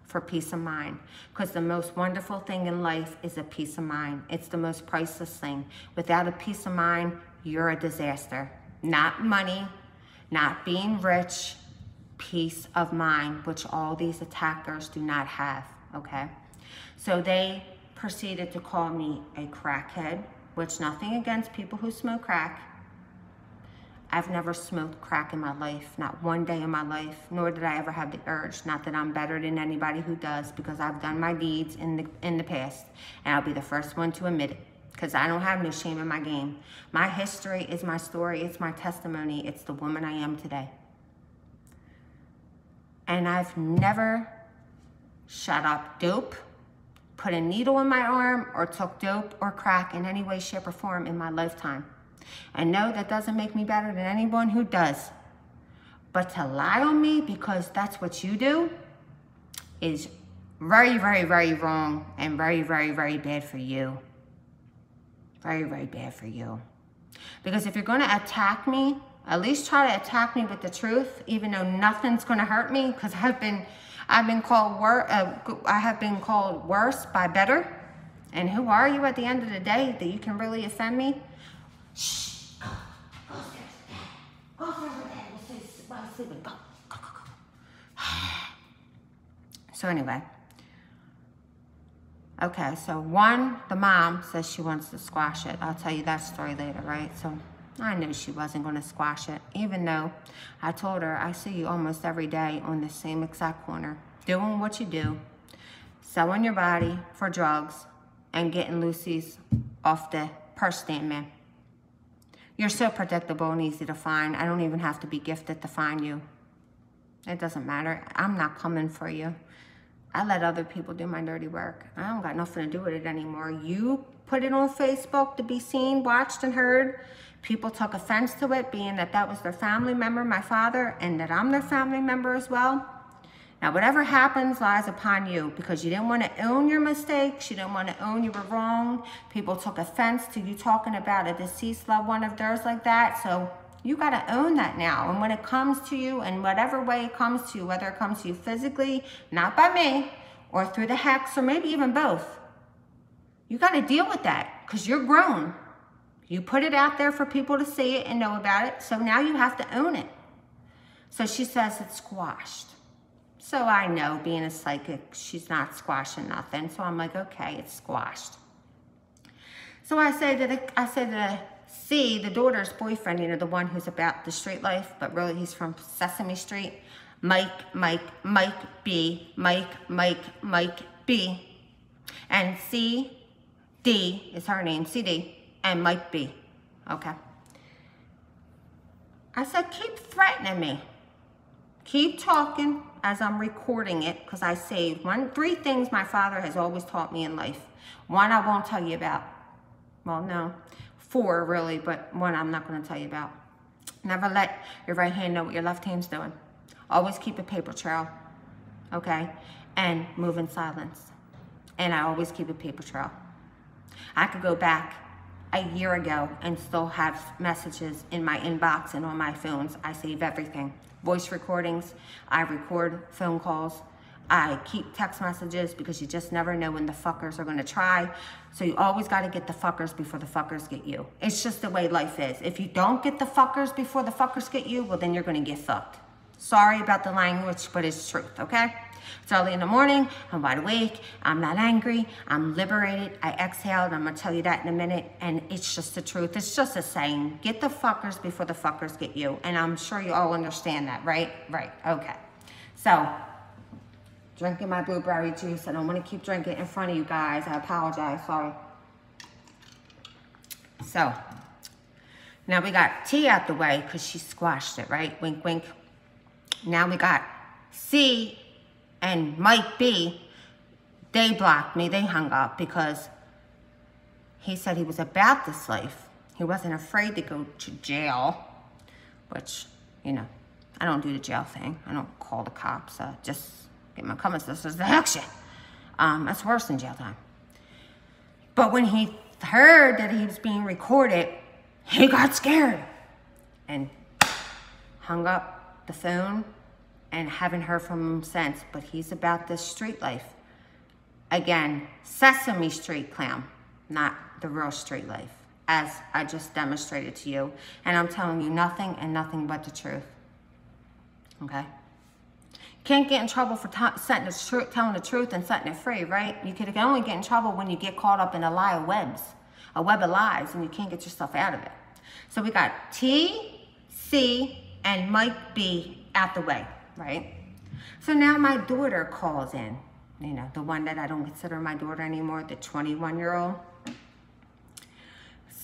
Speaker 1: for peace of mind. Because the most wonderful thing in life is a peace of mind. It's the most priceless thing. Without a peace of mind, you're a disaster. Not money, not being rich, peace of mind, which all these attackers do not have, okay? So they proceeded to call me a crackhead, which nothing against people who smoke crack. I've never smoked crack in my life, not one day in my life, nor did I ever have the urge. Not that I'm better than anybody who does, because I've done my deeds in the past, and I'll be the first one to admit it, because I don't have no shame in my game. My history is my story, it's my testimony, it's the woman I am today. And I've never shot up dope, put a needle in my arm, or took dope or crack in any way, shape, or form in my lifetime. And no, that doesn't make me better than anyone who does. But to lie on me because that's what you do is very, very, very wrong and very, very, very bad for you. Very, very bad for you. Because if you're going to attack me, at least try to attack me with the truth, even though nothing's going to hurt me, because I have been called worse by better. And who are you at the end of the day that you can really offend me? Shh. Go upstairs. Go. So anyway. Okay, so the mom says she wants to squash it. I'll tell you that story later, right? So I knew she wasn't going to squash it, even though I told her, I see you almost every day on the same exact corner, doing what you do, selling your body for drugs and getting Lucy's off the purse stand man. You're so predictable and easy to find. I don't even have to be gifted to find you. It doesn't matter. I'm not coming for you. I let other people do my dirty work. I don't got nothing to do with it anymore. You put it on Facebook to be seen, watched, and heard. People took offense to it, being that that was their family member, my father, and that I'm their family member as well. Now, whatever happens lies upon you, because you didn't want to own your mistakes. You didn't want to own you were wrong. People took offense to you talking about a deceased loved one of theirs like that. So you got to own that now. And when it comes to you, in whatever way it comes to you, whether it comes to you physically, not by me, or through the hex, or maybe even both, you got to deal with that, because you're grown. You put it out there for people to see it and know about it. So now you have to own it. So she says it's squashed. So I know, being a psychic, she's not squashing nothing. So I'm like, okay, it's squashed. So I say to C, the daughter's boyfriend, you know, the one who's about the street life, but really he's from Sesame Street, Mike B, Mike B. And CD is her name, CD, and Mike B. Okay. I said, keep threatening me. Keep talking as I'm recording it, because I saved 3 things my father has always taught me in life. 1 I won't tell you about. Well, no, 4 really, but 1 I'm not going to tell you about. Never let your right hand know what your left hand's doing. Always keep a paper trail, okay? And move in silence. And I always keep a paper trail. I could go back a year ago and still have messages in my inbox and on my phones. I save everything. Voice recordings, I record phone calls, I keep text messages, because you just never know when the fuckers are gonna try. So you always gotta get the fuckers before the fuckers get you. It's just the way life is. If you don't get the fuckers before the fuckers get you, well then you're gonna get fucked. Sorry about the language, but it's truth, okay? It's early in the morning, I'm wide awake, I'm not angry, I'm liberated, I exhaled, I'm gonna tell you that in a minute, and it's just the truth. It's just a saying, get the fuckers before the fuckers get you, and I'm sure you all understand that, right? Right, okay. So, drinking my blueberry juice. I don't wanna keep drinking in front of you guys, I apologize, sorry. So, now we got T out the way, because she squashed it, right? Wink, wink. Now we got C and Mike B, they blocked me, they hung up, because he said he was about this life. He wasn't afraid to go to jail, which, you know, I don't do the jail thing. I don't call the cops, just get my comments, this is the heck shit. That's worse than jail time. But when he heard that he was being recorded, he got scared and hung up the phone and haven't heard from him since. But he's about this street life. Again, Sesame Street clown, not the real street life, as I just demonstrated to you. And I'm telling you nothing and nothing but the truth. Okay? Can't get in trouble for telling the truth and setting it free, right? You can only get in trouble when you get caught up in a web of lies, and you can't get yourself out of it. So we got T, C, and Mike B out the way, right? So now my daughter calls in, you know, the one that I don't consider my daughter anymore, the 21-year-old.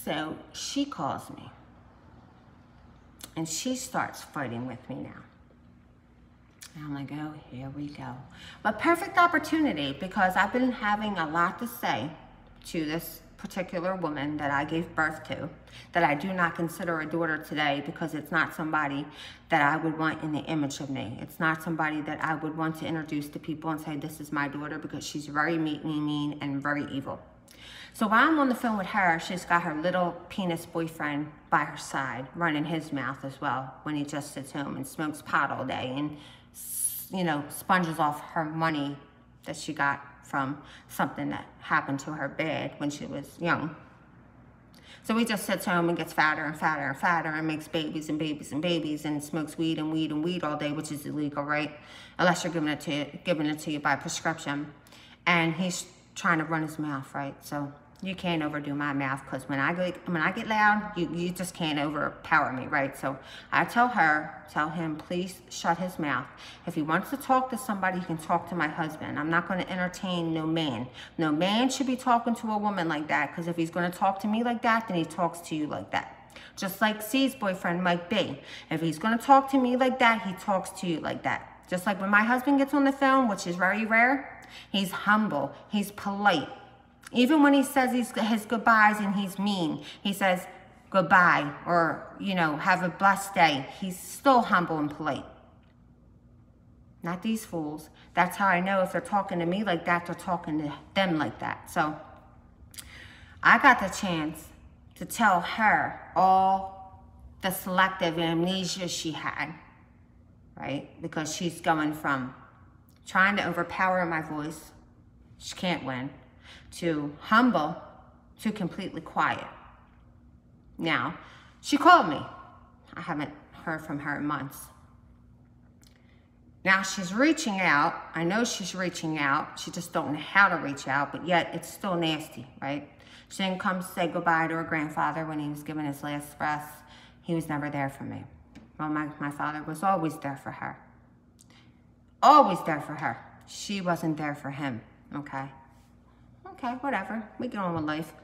Speaker 1: So she calls me, and she starts fighting with me now. And I'm like, oh, here we go. But perfect opportunity, because I've been having a lot to say to this particular woman that I gave birth to, that I do not consider a daughter today, because it's not somebody that I would want in the image of me. It's not somebody that I would want to introduce to people and say, this is my daughter, because she's very mean and very evil. So while I'm on the phone with her, she's got her little penis boyfriend by her side, running his mouth as well, when he just sits home and smokes pot all day and, you know, sponges off her money that she got from something that happened to her bad when she was young. So he just sits home and gets fatter and fatter and fatter and makes babies and babies and babies and smokes weed and weed and weed all day, which is illegal, right? Unless you're giving it to you by prescription. And he's trying to run his mouth, right? So you can't overdo my mouth, because when I get loud, you just can't overpower me, right? So I tell him, please shut his mouth. If he wants to talk to somebody, he can talk to my husband. I'm not going to entertain no man. No man should be talking to a woman like that, because if he's going to talk to me like that, then he talks to you like that. Just like C's boyfriend, Mike B. If he's going to talk to me like that, he talks to you like that. Just like when my husband gets on the phone, which is very rare, he's humble, he's polite. Even when he says his goodbyes and he's mean, he says goodbye or, you know, have a blessed day. He's still humble and polite. Not these fools. That's how I know if they're talking to me like that, they're talking to them like that. So I got the chance to tell her all the selective amnesia she had, right? Because she's going from trying to overpower my voice, she can't win, to humble, to completely quiet. Now, she called me. I haven't heard from her in months. Now she's reaching out. I know she's reaching out. She just don't know how to reach out, but yet it's still nasty, right? She didn't come say goodbye to her grandfather when he was giving his last breath. He was never there for me. Well, my father was always there for her. Always there for her. She wasn't there for him, okay? Okay, whatever. We get on with life.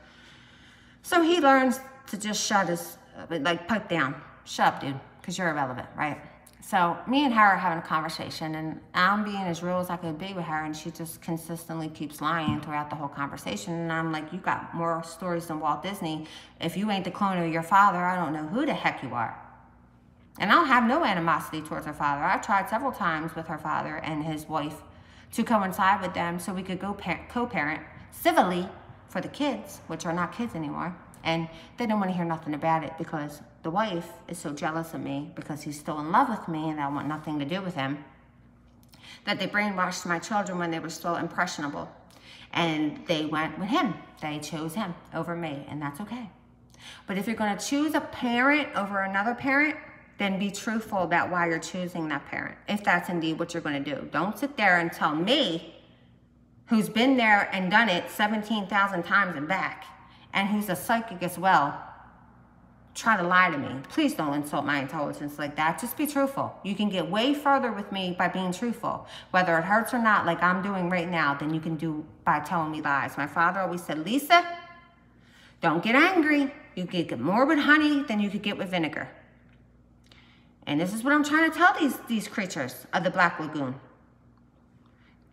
Speaker 1: So he learns to just shut his, like, pipe down. Shut up, dude, because you're irrelevant, right? So me and her are having a conversation, and I'm being as real as I could be with her, and she just consistently keeps lying throughout the whole conversation. And I'm like, you got more stories than Walt Disney. If you ain't the clone of your father, I don't know who the heck you are. And I don't have no animosity towards her father. I tried several times with her father and his wife to coincide with them so we could go co-parent civilly for the kids, which are not kids anymore. And they don't want to hear nothing about it because the wife is so jealous of me because he's still in love with me and I want nothing to do with him, that they brainwashed my children when they were still impressionable. And they went with him. They chose him over me, and that's okay. But if you're going to choose a parent over another parent, then be truthful about why you're choosing that parent, if that's indeed what you're going to do. Don't sit there and tell me, who's been there and done it 17,000 times and back, and who's a psychic as well, try to lie to me. Please don't insult my intelligence like that. Just be truthful. You can get way further with me by being truthful. Whether it hurts or not, like I'm doing right now, than you can do by telling me lies. My father always said, Lisa, don't get angry. You could get more with honey than you could get with vinegar. And this is what I'm trying to tell these creatures of the Black Lagoon.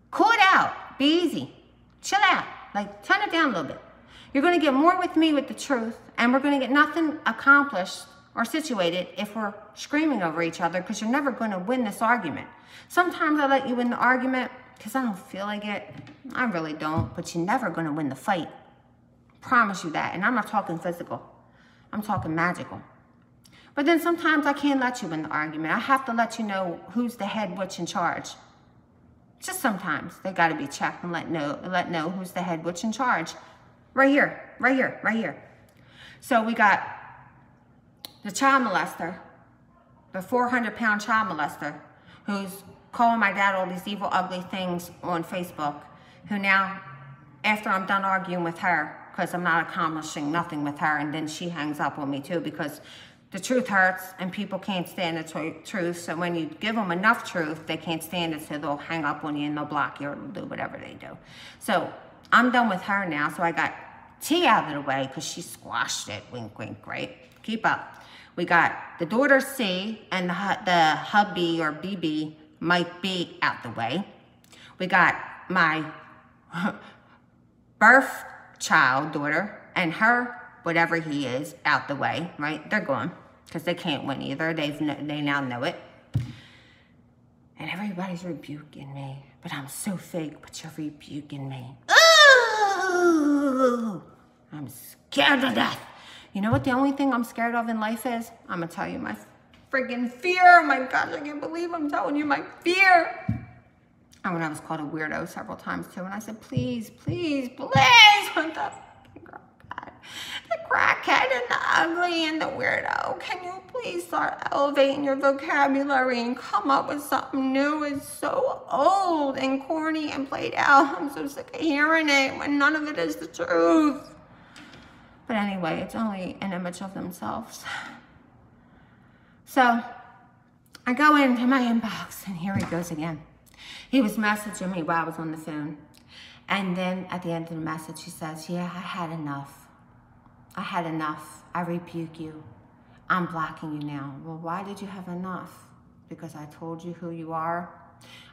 Speaker 1: Cool it out. Be easy. Chill out. Like, turn it down a little bit. You're going to get more with me with the truth, and we're going to get nothing accomplished or situated if we're screaming over each other, because you're never going to win this argument. Sometimes I let you win the argument because I don't feel like it. I really don't, but you're never going to win the fight. Promise you that. And I'm not talking physical. I'm talking magical. But then sometimes I can't let you win the argument. I have to let you know who's the head witch in charge. Just sometimes they got to be checked and let know who's the head witch in charge. Right here, right here, right here. So we got the child molester, the 400-pound child molester, who's calling my dad all these evil, ugly things on Facebook, who now, after I'm done arguing with her, because I'm not accomplishing nothing with her, and then she hangs up on me too, because the truth hurts and people can't stand the truth. So when you give them enough truth, they can't stand it, so they'll hang up on you and they'll block you or do whatever they do. So I'm done with her now. So I got T out of the way because she squashed it. Wink, wink, right? Keep up. We got the daughter C and the hubby or BB might be out the way. We got my birth child daughter and her whatever he is out the way, right? They're gone because they can't win either. They now know it. And everybody's rebuking me, but I'm so fake, but you're rebuking me. Ooh, I'm scared to death. You know what the only thing I'm scared of in life is? I'm gonna tell you my friggin' fear. Oh my gosh, I can't believe I'm telling you my fear. And when I was called a weirdo several times too, and I said, please, please, please, what the the crackhead and the ugly and the weirdo, can you please start elevating your vocabulary and come up with something new? It's so old and corny and played out. I'm so sick of hearing it when none of it is the truth. But anyway, it's only an image of themselves. So I go into my inbox and here he goes again. He was messaging me while I was on the phone. And then at the end of the message, he says, yeah, I had enough. I had enough. I rebuke you. I'm blocking you now. Well, why did you have enough? Because I told you who you are.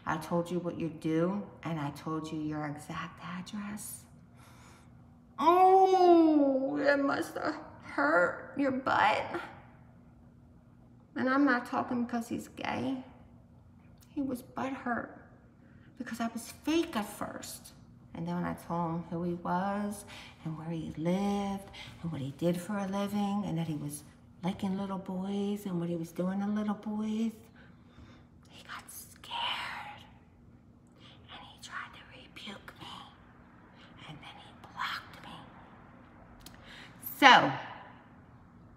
Speaker 1: I told you what you do. And I told you your exact address. Oh, it must have hurt your butt. And I'm not talking because he's gay. He was butthurt because I was fake at first. And then when I told him who he was and where he lived and what he did for a living and that he was liking little boys and what he was doing to little boys, he got scared and he tried to rebuke me and then he blocked me. So,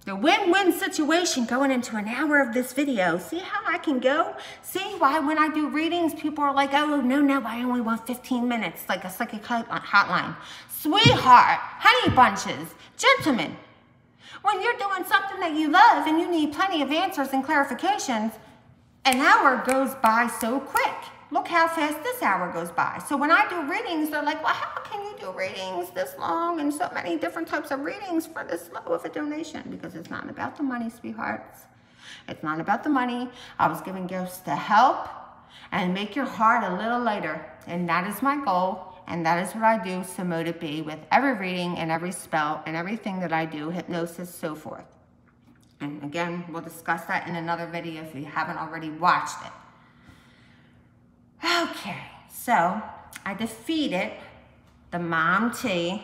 Speaker 1: the win-win situation going into an hour of this video. See how I can go? See why when I do readings, people are like, oh, no, I only want 15 minutes, like a psychic hotline. Sweetheart, honey bunches, gentlemen, when you're doing something that you love and you need plenty of answers and clarifications, an hour goes by so quick. Look how fast this hour goes by. So when I do readings, they're like, well, how can you do readings this long and so many different types of readings for this low of a donation? Because it's not about the money, sweethearts. It's not about the money. I was giving gifts to help and make your heart a little lighter. And that is my goal. And that is what I do, so mote it be, with every reading and every spell and everything that I do, hypnosis, so forth. And again, we'll discuss that in another video if you haven't already watched it. Okay, so I defeated the mom T,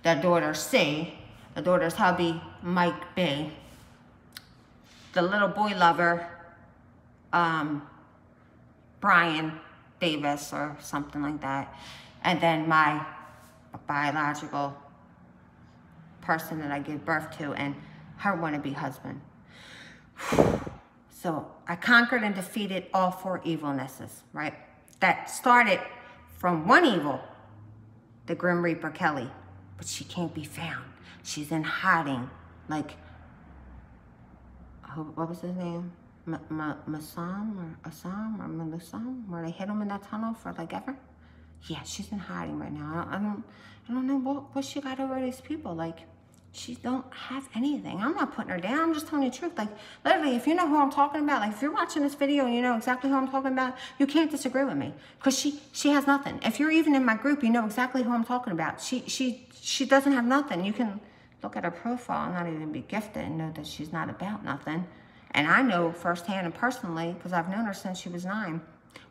Speaker 1: the daughter C, the daughter's hubby Mike B, the little boy lover Brian Davis or something like that, and then my biological person that I gave birth to and her wannabe husband. So I conquered and defeated all four evilnesses, right? That started from one evil, the Grim Reaper Kelly, but she can't be found. She's in hiding, like, what was his name? Masam or Assam or Malusam, where they hid him in that tunnel for like ever? Yeah, she's in hiding right now. I don't know what she got over these people. Like, she don't have anything. I'm not putting her down. I'm just telling you the truth. Like, literally, if you know who I'm talking about, like, if you're watching this video and you know exactly who I'm talking about, you can't disagree with me. Because she has nothing. If you're even in my group, you know exactly who I'm talking about. She doesn't have nothing. You can look at her profile and not even be gifted and know that she's not about nothing. And I know firsthand and personally, because I've known her since she was 9.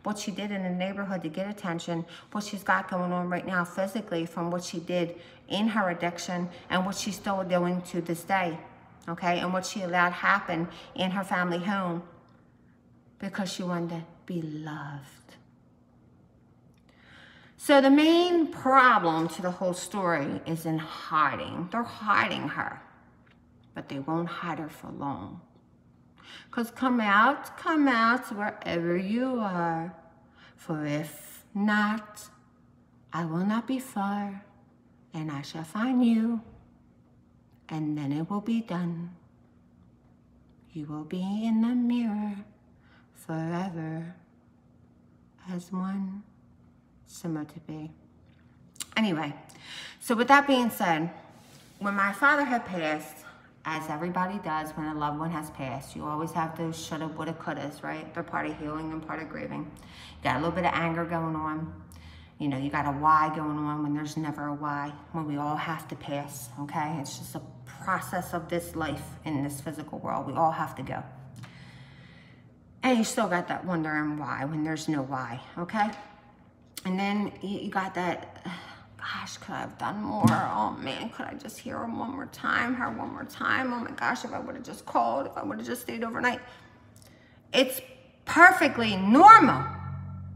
Speaker 1: what she did in the neighborhood to get attention, what she's got going on right now physically from what she did in her addiction, and what she's still doing to this day, okay? And what she allowed happen in her family home because she wanted to be loved. So the main problem to the whole story is in hiding. They're hiding her, but they won't hide her for long. Because come out wherever you are, for if not, I will not be far, and I shall find you, and then it will be done. You will be in the mirror forever as one, similar to be. Anyway, so with that being said, when my father had passed, as everybody does when a loved one has passed, you always have those shoulda, woulda, couldas, right? They're part of healing and part of grieving. You got a little bit of anger going on. You know, you got a why going on when there's never a why, when we all have to pass, okay? It's just a process of this life in this physical world. We all have to go. And you still got that wondering why when there's no why, okay? And then you got that, gosh, could I have done more? Oh man, could I just hear him one more time, her one more time? Oh my gosh, if I would have just called, if I would have just stayed overnight. It's perfectly normal,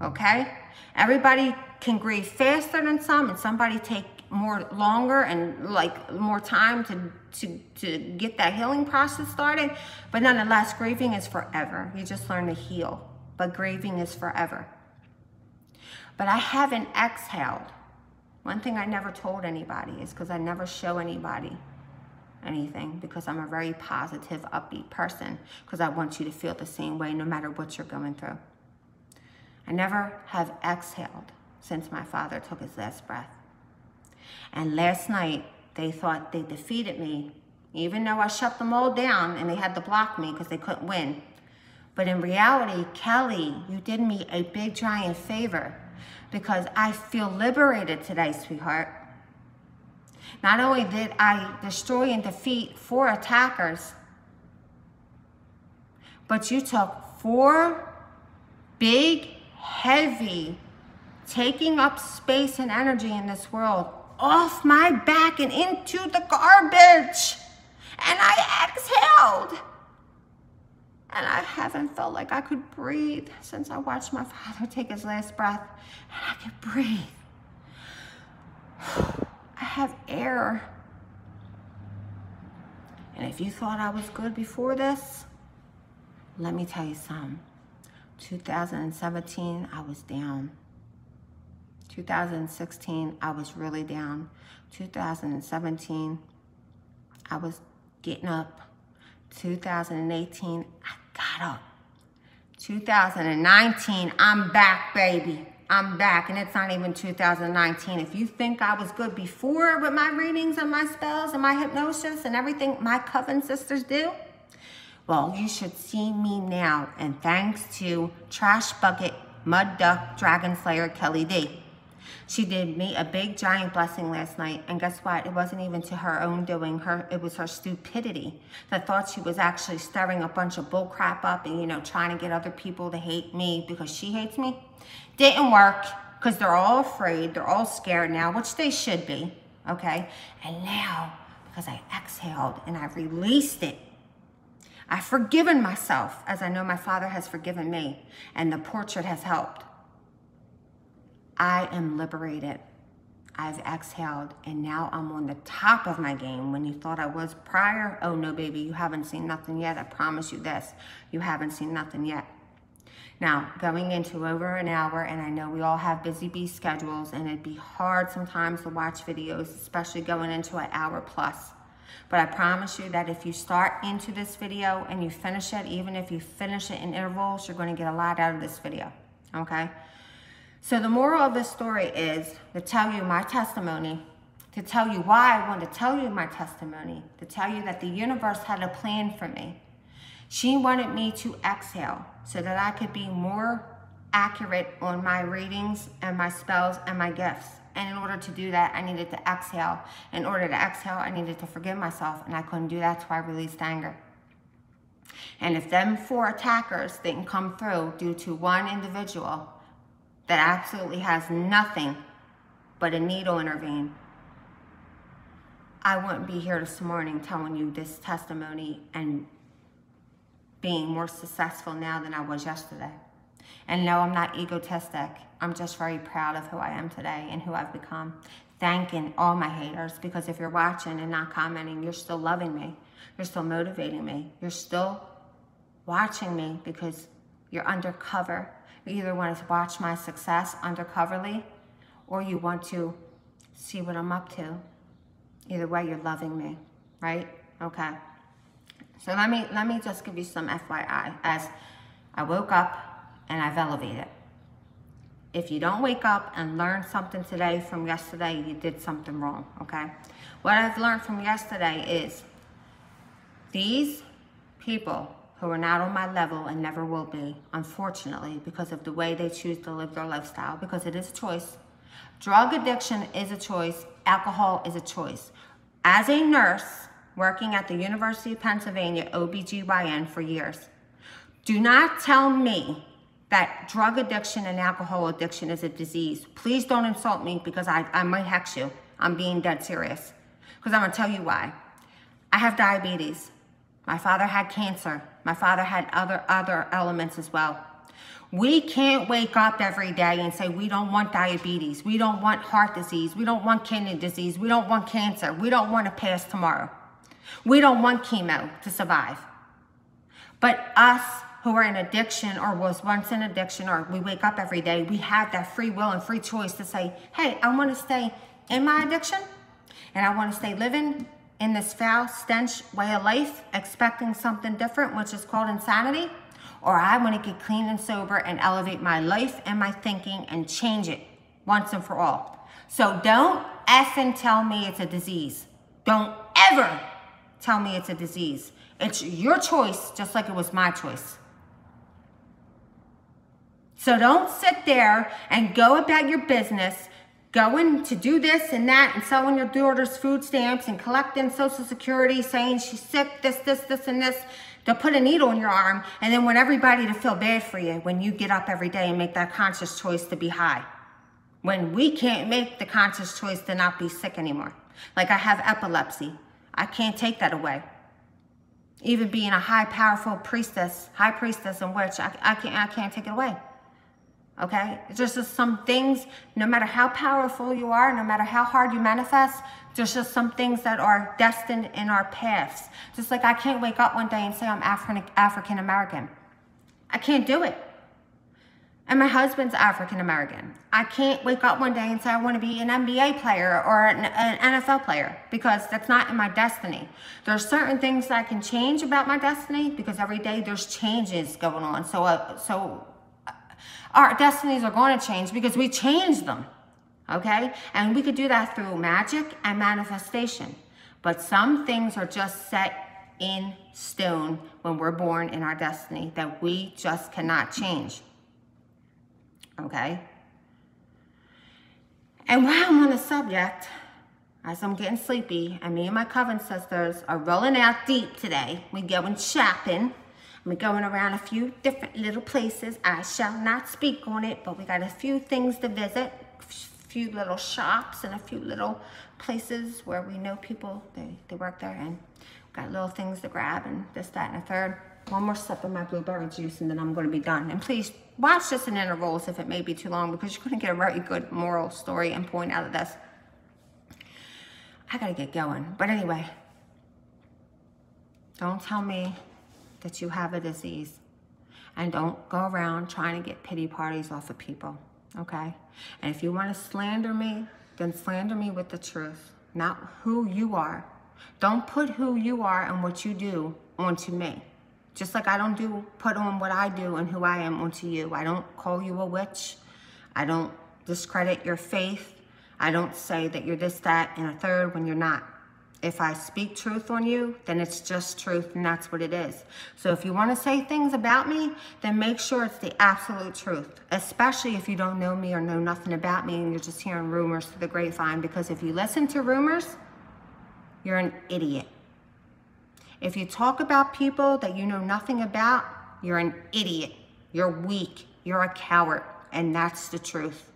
Speaker 1: okay? Everybody can grieve faster than some, and somebody take longer and like more time to get that healing process started. But nonetheless, grieving is forever. You just learn to heal, but grieving is forever. But I haven't exhaled. One thing I never told anybody is because I never show anybody anything, because I'm a very positive, upbeat person, because I want you to feel the same way no matter what you're going through. I never have exhaled since my father took his last breath. And last night, they thought they defeated me, even though I shut them all down and they had to block me because they couldn't win. But in reality, Kelly, you did me a big giant favor, because I feel liberated today, sweetheart. Not only did I destroy and defeat 4 attackers, but you took 4 big, heavy, taking up space and energy in this world off my back and into the garbage. And I exhaled. And I haven't felt like I could breathe since I watched my father take his last breath. And I could breathe. I have air. And if you thought I was good before this, let me tell you something. 2017, I was down. 2016, I was really down. 2017, I was getting up. 2018, I got up. 2019, I'm back, baby. I'm back, and it's not even 2019. If you think I was good before with my readings and my spells and my hypnosis and everything my coven sisters do, well, you should see me now. And thanks to Trash Bucket, Mud Duck, Dragon Slayer, Kelly D. She did me a big giant blessing last night, and guess what? It wasn't even to her own doing. It was her stupidity that thought she was actually stirring a bunch of bull crap up and, you know, trying to get other people to hate me because she hates me. Didn't work, because they're all afraid. They're all scared now, which they should be, okay? And now, because I exhaled and I released it, I've forgiven myself, as I know my father has forgiven me, and the portrait has helped. I am liberated. I've exhaled, and now I'm on the top of my game. When you thought I was prior, oh no, baby, you haven't seen nothing yet. I promise you this. You haven't seen nothing yet. Now, going into over an hour, and I know we all have busy bee schedules, and it'd be hard sometimes to watch videos, especially going into an hour plus. But I promise you that if you start into this video and you finish it, even if you finish it in intervals, you're going to get a lot out of this video, okay? So the moral of this story is to tell you my testimony, to tell you why I wanted to tell you my testimony, to tell you that the universe had a plan for me. She wanted me to exhale so that I could be more accurate on my readings and my spells and my gifts. And in order to do that, I needed to exhale. In order to exhale, I needed to forgive myself, and I couldn't do that, so I released anger. And if them 4 attackers didn't come through due to one individual that absolutely has nothing but a needle in her vein, I wouldn't be here this morning telling you this testimony and being more successful now than I was yesterday. And no, I'm not egotistic. I'm just very proud of who I am today and who I've become. Thanking all my haters, because if you're watching and not commenting, you're still loving me. You're still motivating me. You're still watching me because you're undercover. You either want to watch my success undercoverly or you want to see what I'm up to. Either way, you're loving me, right? Okay. So let me just give you some FYI. As I woke up and I've elevated. If you don't wake up and learn something today from yesterday, you did something wrong, okay? What I've learned from yesterday is these people who are not on my level and never will be, unfortunately, because of the way they choose to live their lifestyle, because it is a choice. Drug addiction is a choice. Alcohol is a choice. As a nurse working at the University of Pennsylvania OBGYN for years, do not tell me that drug addiction and alcohol addiction is a disease. Please don't insult me because I might hex you. I'm being dead serious. Because I'm going to tell you why. I have diabetes. My father had cancer. My father had other elements as well. We can't wake up every day and say we don't want diabetes. We don't want heart disease. We don't want kidney disease. We don't want cancer. We don't want to pass tomorrow. We don't want chemo to survive. But us who are in addiction or was once in addiction, or we wake up every day, we have that free will and free choice to say, hey, I want to stay in my addiction and I want to stay living in this foul stench way of life, expecting something different, which is called insanity, or I want to get clean and sober and elevate my life and my thinking and change it once and for all. So don't effing tell me it's a disease. Don't ever tell me it's a disease. It's your choice, just like it was my choice. So don't sit there and go about your business, going to do this and that and selling your daughter's food stamps and collecting Social Security, saying she's sick, this, and this. They'll put a needle in your arm and then want everybody to feel bad for you when you get up every day and make that conscious choice to be high. When we can't make the conscious choice to not be sick anymore. Like I have epilepsy. I can't take that away. Even being a high priestess and witch, I can't take it away. Okay? There's just some things, no matter how powerful you are, no matter how hard you manifest, there's just some things that are destined in our paths. Just like I can't wake up one day and say I'm African American. I can't do it. And my husband's African American. I can't wake up one day and say I want to be an NBA player or an NFL player because that's not in my destiny. There's certain things that I can change about my destiny because every day there's changes going on. So our destinies are going to change because we change them, okay? And we could do that through magic and manifestation. But some things are just set in stone when we're born in our destiny that we just cannot change, okay? And while I'm on the subject, as I'm getting sleepy, and me and my coven sisters are rolling out deep today, we going shopping. We're going around a few different little places. I shall not speak on it, but we got a few things to visit, a few little shops and a few little places where we know people, they work there, and got little things to grab and this, that, and a third. One more sip of my blueberry juice and then I'm going to be done. And please watch this in intervals if it may be too long because you're going to get a very good moral story and point out of this. I got to get going. But anyway, don't tell me that you have a disease, and don't go around trying to get pity parties off of people, okay? And if you want to slander me, then slander me with the truth, not who you are. Don't put who you are and what you do onto me. Just like I don't put on what I do and who I am onto you. I don't call you a witch. I don't discredit your faith. I don't say that you're this, that, and a third when you're not. If I speak truth on you, then it's just truth and that's what it is. So if you want to say things about me, then make sure it's the absolute truth, especially if you don't know me or know nothing about me and you're just hearing rumors through the grapevine, because if you listen to rumors, you're an idiot. If you talk about people that you know nothing about, you're an idiot. You're weak. You're a coward. And that's the truth.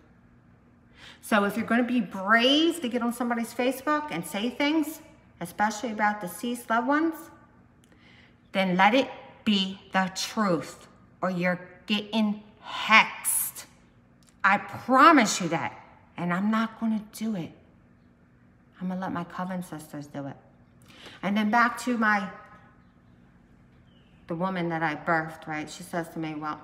Speaker 1: So if you're going to be brave to get on somebody's Facebook and say things, especially about deceased loved ones, then let it be the truth, or you're getting hexed. I promise you that. And I'm not going to do it. I'm going to let my coven sisters do it. And then back to the woman that I birthed, right? She says to me, well,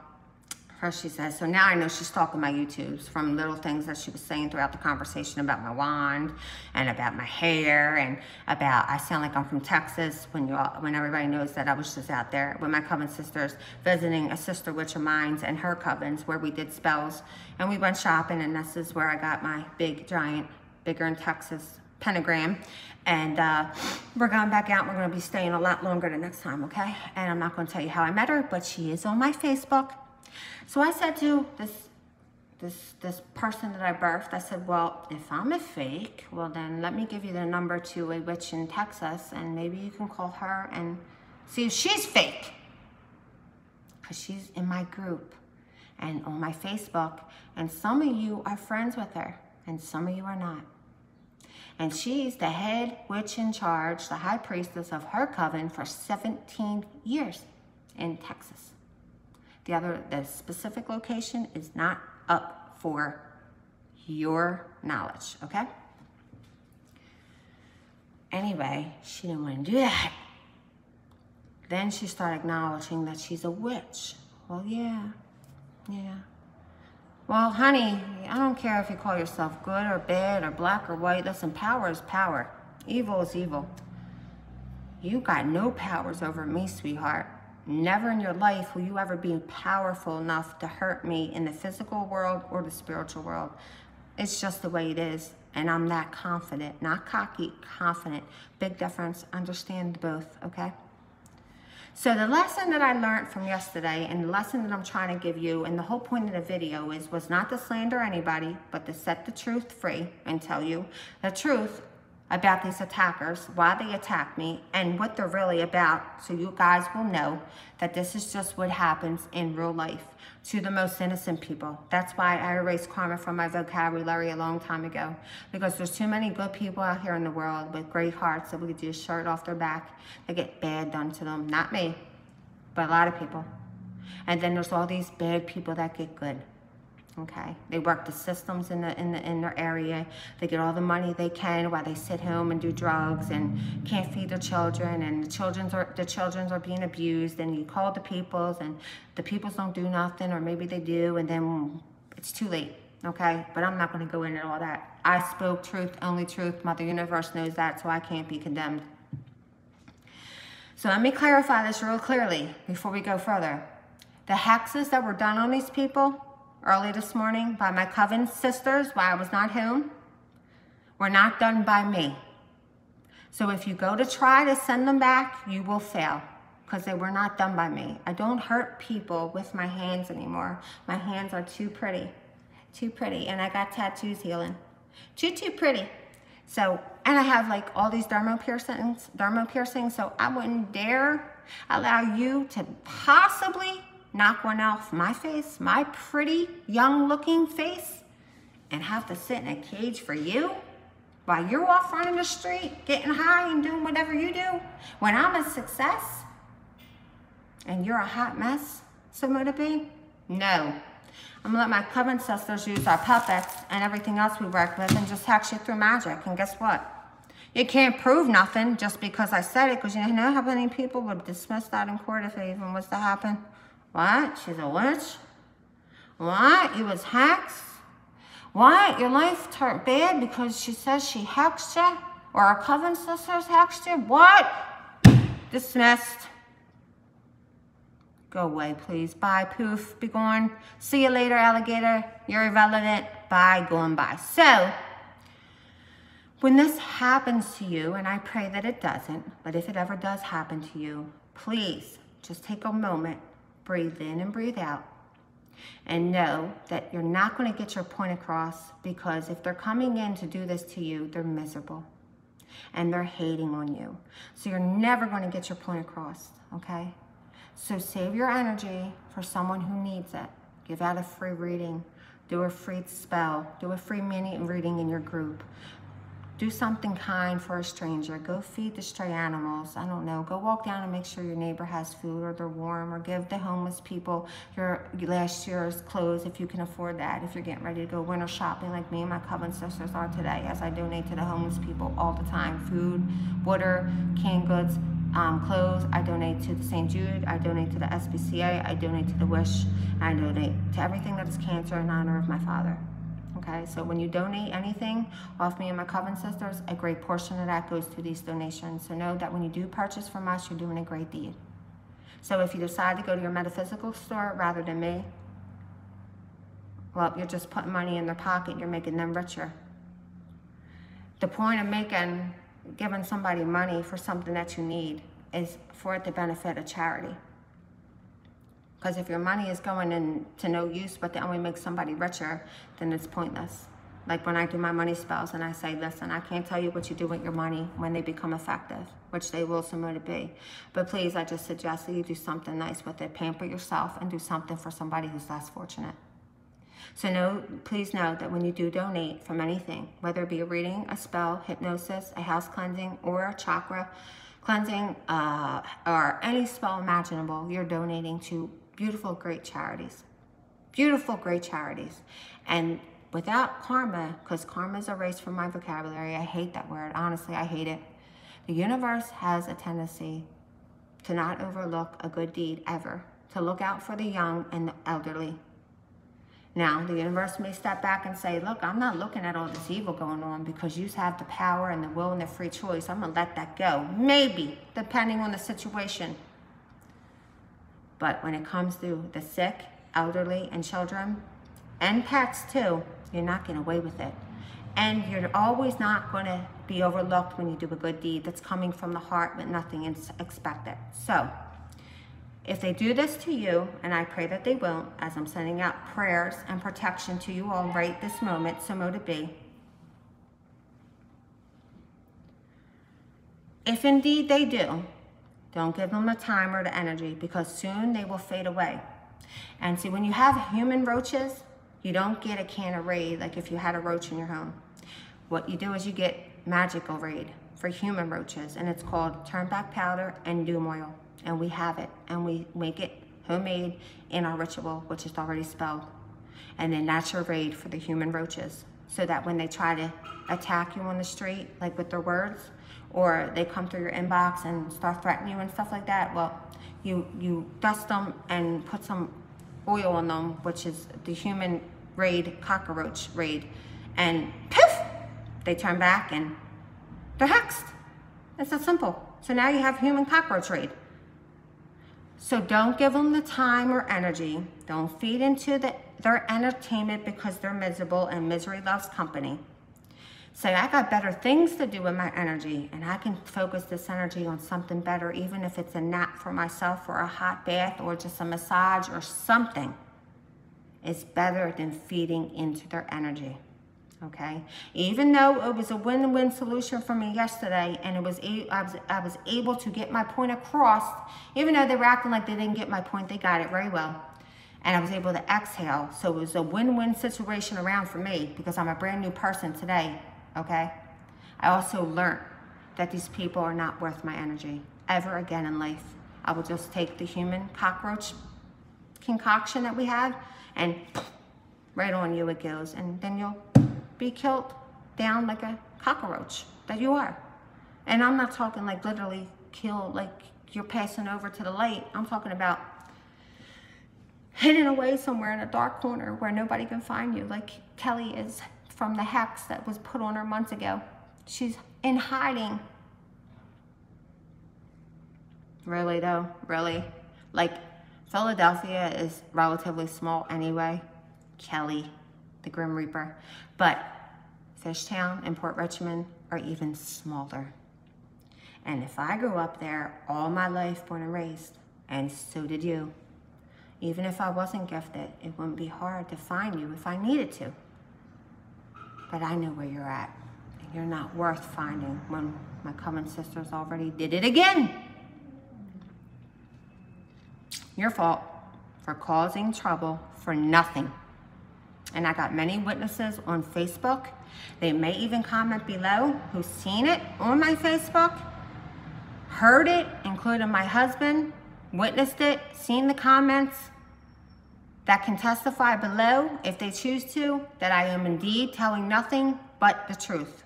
Speaker 1: first she says, so now I know she's stalking my YouTubes from little things that she was saying throughout the conversation about my wand and about my hair and about, I sound like I'm from Texas when everybody knows that I was just out there with my coven sisters visiting a sister witch of mine and her covens where we did spells and we went shopping, and this is where I got my big, giant, bigger in Texas pentagram. And we're going back out. We're going to be staying a lot longer the next time, okay? And I'm not going to tell you how I met her, but she is on my Facebook. So I said to this person that I birthed, I said, well, if I'm a fake, well then let me give you the number to a witch in Texas, and maybe you can call her and see if she's fake. Because she's in my group and on my Facebook, and some of you are friends with her, and some of you are not. And she's the head witch in charge, the high priestess of her coven for 17 years in Texas. The specific location is not up for your knowledge, okay? Anyway, she didn't want to do that. Then she started acknowledging that she's a witch. Well, yeah. Well, honey, I don't care if you call yourself good or bad or black or white. Listen, power is power. Evil is evil. You got no powers over me, sweetheart. Never in your life will you ever be powerful enough to hurt me in the physical world or the spiritual world. It's just the way it is. And I'm that confident, not cocky, confident. Big difference. Understand both, okay? So the lesson that I learned from yesterday, and the lesson that I'm trying to give you, and the whole point of the video was not to slander anybody, but to set the truth free and tell you the truth about these attackers, why they attack me, and what they're really about, so you guys will know that this is just what happens in real life to the most innocent people. That's why I erased karma from my vocabulary a long time ago, because there's too many good people out here in the world with great hearts that we could just shirt off their back. They get bad done to them. Not me, but a lot of people. And then there's all these bad people that get good. Okay, they work the systems in their area. They get all the money they can while they sit home and do drugs and can't feed their children, and the children are being abused, and you call the peoples and the peoples don't do nothing, or maybe they do, and then it's too late. Okay, but I'm not going to go into all that. I spoke truth, only truth. Mother Universe knows that, so I can't be condemned. So let me clarify this real clearly before we go further. The hexes that were done on these people early this morning by my coven sisters while I was not home were not done by me. So if you go to try to send them back, you will fail, because they were not done by me. I don't hurt people with my hands anymore. My hands are too pretty, and I got tattoos healing. Too pretty. So, and I have like all these dermal piercings, so I wouldn't dare allow you to possibly knock one off my face, my pretty, young-looking face, and have to sit in a cage for you while you're off running the street, getting high and doing whatever you do, when I'm a success and you're a hot mess, somewhere to be? No. I'm gonna let my coven sisters use our puppets and everything else we work with and just hex you through magic. And guess what? You can't prove nothing just because I said it, because you know how many people would dismiss that in court if it even was to happen? What? She's a witch? What? You was hexed? What? Your life turned bad because she says she hexed you? Or our coven sisters hexed you? What? Dismissed. Go away, please. Bye, poof. Be gone. See you later, alligator. You're irrelevant. Bye, going by. So, when this happens to you, and I pray that it doesn't, but if it ever does happen to you, please just take a moment. Breathe in and breathe out, and know that you're not going to get your point across, because if they're coming in to do this to you, they're miserable. and they're hating on you. So you're never going to get your point across, okay? So save your energy for someone who needs it. Give out a free reading. Do a free spell. Do a free mini reading in your group. Do something kind for a stranger. Go feed the stray animals. I don't know. Go walk down and make sure your neighbor has food or they're warm, or give the homeless people your last year's clothes if you can afford that. If you're getting ready to go winter shopping like me and my Coven sisters are today, as I donate to the homeless people all the time. Food, water, canned goods, clothes. I donate to the St. Jude. I donate to the SPCA. I donate to the Wish. And I donate to everything that is cancer in honor of my father. Okay, so when you donate anything off me and my Coven sisters, a great portion of that goes to these donations. So know that when you do purchase from us, you're doing a great deed. So if you decide to go to your metaphysical store rather than me, well, you're just putting money in their pocket. You're making them richer. The point of giving somebody money for something that you need is for it to benefit a charity. Because if your money is going into no use, but to only make somebody richer, then it's pointless. Like when I do my money spells and I say, listen, I can't tell you what you do with your money when they become effective, which they will soon to be. But please, I just suggest that you do something nice with it. Pamper yourself and do something for somebody who's less fortunate. So please know that when you do donate from anything, whether it be a reading, a spell, hypnosis, a house cleansing, or a chakra cleansing, or any spell imaginable, you're donating to beautiful, great charities. Beautiful, great charities. And without karma, because karma is erased from my vocabulary, I hate that word. Honestly, I hate it. The universe has a tendency to not overlook a good deed ever, to look out for the young and the elderly. Now, the universe may step back and say, look, I'm not looking at all this evil going on because you have the power and the will and the free choice. I'm going to let that go. Maybe, depending on the situation. But when it comes to the sick, elderly, and children, and pets too, you're not getting away with it. And you're always not going to be overlooked when you do a good deed that's coming from the heart with nothing expected. So, if they do this to you, and I pray that they won't, as I'm sending out prayers and protection to you all right this moment, so mote it be. If indeed they do, don't give them the time or the energy, because soon they will fade away. And see, when you have human roaches, you don't get a can of Raid like if you had a roach in your home. What you do is you get magical Raid for human roaches, and it's called Turnback Powder and Doom Oil. And we have it, and we make it homemade in our ritual, which is already spelled. And then that's your Raid for the human roaches, so that when they try to attack you on the street, like with their words, or they come through your inbox and start threatening you and stuff like that, well, you dust them and put some oil on them, which is the human Raid, cockroach Raid, and poof, they turn back and they're hexed. It's that simple. So now you have human cockroach Raid. So don't give them the time or energy. Don't feed into their entertainment because they're miserable and misery loves company. Say, I got better things to do with my energy, and I can focus this energy on something better, even if it's a nap for myself or a hot bath or just a massage or something. It's better than feeding into their energy, okay? Even though it was a win-win solution for me yesterday, and I was able to get my point across, even though they were acting like they didn't get my point, they got it very well. And I was able to exhale, so it was a win-win situation around for me because I'm a brand new person today. Okay? I also learned that these people are not worth my energy ever again in life. I will just take the human cockroach concoction that we have and right on you it goes. And then you'll be killed down like a cockroach that you are. And I'm not talking like literally kill, like you're passing over to the light. I'm talking about hidden away somewhere in a dark corner where nobody can find you, like Kelly is from the hex that was put on her months ago. She's in hiding. Really though, really? Like Philadelphia is relatively small anyway. Kelly, the Grim Reaper. But Fishtown and Port Richmond are even smaller. And if I grew up there all my life, born and raised, and so did you, even if I wasn't gifted, it wouldn't be hard to find you if I needed to. But I know where you're at. And You're not worth finding when my coven sisters already did it again. Your fault for causing trouble for nothing. And I got many witnesses on Facebook. They may even comment below who's seen it on my Facebook, heard it, including my husband, witnessed it, seen the comments, that can testify below, if they choose to, that I am indeed telling nothing but the truth.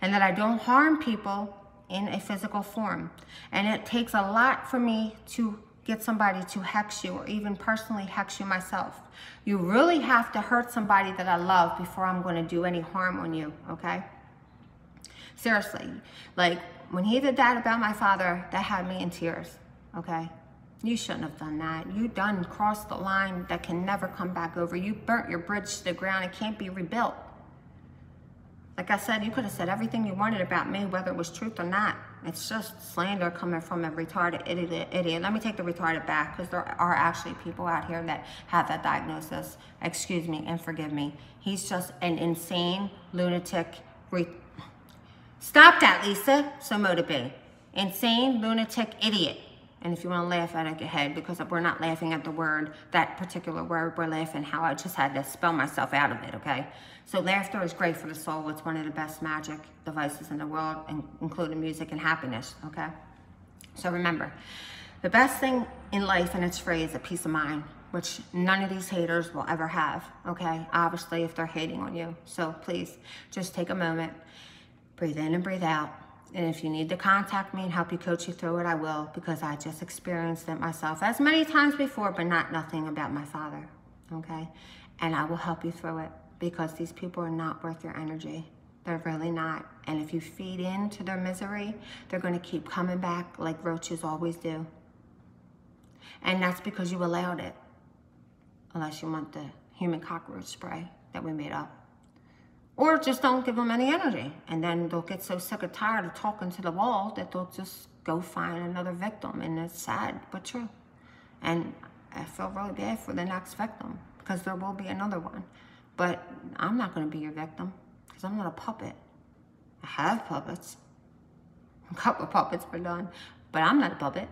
Speaker 1: And that I don't harm people in a physical form. And it takes a lot for me to get somebody to hex you, or even personally hex you myself. You really have to hurt somebody that I love before I'm going to do any harm on you, okay? Seriously, like when he did that about my father, that had me in tears, okay? You shouldn't have done that. You done crossed the line that can never come back over. You burnt your bridge to the ground. It can't be rebuilt. Like I said, you could have said everything you wanted about me, whether it was truth or not. It's just slander coming from a retarded idiot. Let me take the retarded back, because there are actually people out here that have that diagnosis. Excuse me and forgive me. He's just an insane lunatic. Stop that, Lisa. So motive be. Insane lunatic idiot. And if you want to laugh at it, go ahead, because we're not laughing at the word, that particular word. We're laughing how I just had to spell myself out of it, okay? So laughter is great for the soul. It's one of the best magic devices in the world, including music and happiness, okay? So remember, the best thing in life, and it's free, is a peace of mind, which none of these haters will ever have, okay? Obviously, if they're hating on you. So please, just take a moment, breathe in and breathe out. And if you need to contact me and help you coach you through it, I will, because I just experienced it myself as many times before, but nothing about my father, okay? And I will help you through it, because these people are not worth your energy. They're really not. And if you feed into their misery, they're going to keep coming back like roaches always do. And that's because you allowed it, unless you want the human cockroach spray that we made up. Or just don't give them any energy. And then they'll get so sick or tired of talking to the wall that they'll just go find another victim. And it's sad, but true. And I feel really bad for the next victim, because there will be another one. But I'm not going to be your victim, because I'm not a puppet. I have puppets. A couple of puppets were done. But I'm not a puppet.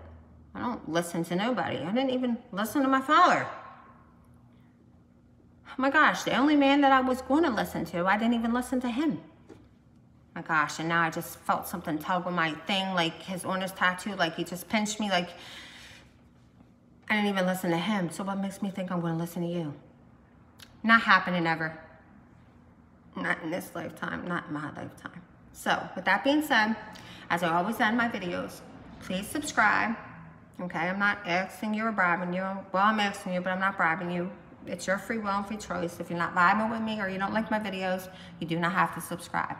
Speaker 1: I don't listen to nobody. I didn't even listen to my father. Oh my gosh, the only man that I was going to listen to, I didn't even listen to him. My gosh, and now I just felt something tug on my thing, like his on his tattoo, like he just pinched me, like I didn't even listen to him. So what makes me think I'm going to listen to you? Not happening ever. Not in this lifetime, not in my lifetime. So with that being said, as I always end my videos, please subscribe. Okay, I'm not asking you or bribing you. Well, I'm asking you, but I'm not bribing you. It's your free will and free choice. If you're not vibing with me or you don't like my videos, you do not have to subscribe.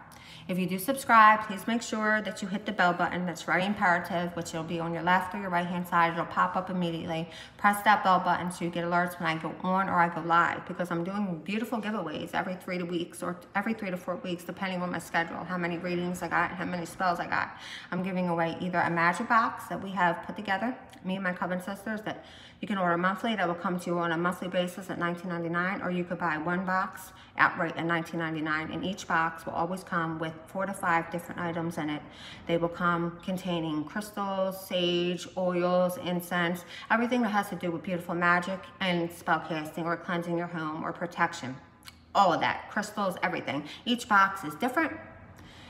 Speaker 1: If you do subscribe, please make sure that you hit the bell button. That's very imperative, which will be on your left or your right hand side. It'll pop up immediately. Press that bell button so you get alerts when I go on or I go live, because I'm doing beautiful giveaways every 3 weeks or every 3 to 4 weeks, depending on my schedule, how many readings I got and how many spells I got. I'm giving away either a magic box that we have put together, me and my coven sisters, that you can order monthly, that will come to you on a monthly basis at $19.99, or you could buy one box outright at $19.99, and each box will always come with 4 to 5 different items in it. They will come containing crystals, sage, oils, incense, everything that has to do with beautiful magic and spell casting or cleansing your home or protection. All of that, crystals, everything. Each box is different.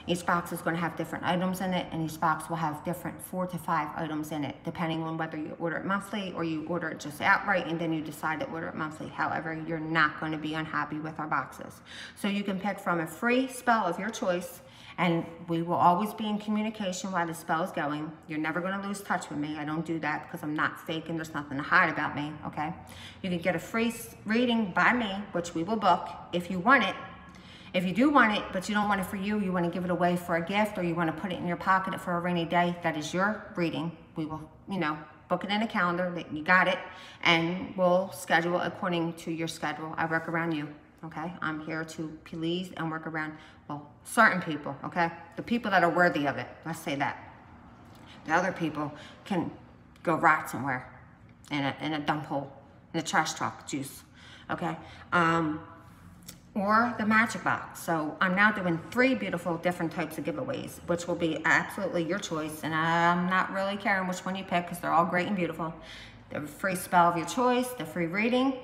Speaker 1: Each box is going to have different items in it, and each box will have different 4 to 5 items in it, depending on whether you order it monthly or you order it just outright and then you decide to order it monthly. However, you're not going to be unhappy with our boxes. So you can pick from a free spell of your choice, and we will always be in communication while the spell is going. You're never going to lose touch with me. I don't do that because I'm not fake and there's nothing to hide about me, okay? You can get a free reading by me, which we will book if you want it. If you do want it, but you don't want it for you, you want to give it away for a gift, or you want to put it in your pocket for a rainy day, that is your reading. We will, book it in a calendar that you got it, and we'll schedule according to your schedule. I work around you, okay? I'm here to please and work around, well, certain people, okay? The people that are worthy of it, let's say that. The other people can go rot somewhere in a dump hole, in a trash truck, juice, okay? or the magic box. So I'm now doing 3 beautiful different types of giveaways, which will be absolutely your choice. And I'm not really caring which one you pick because they're all great and beautiful. The free spell of your choice, the free reading,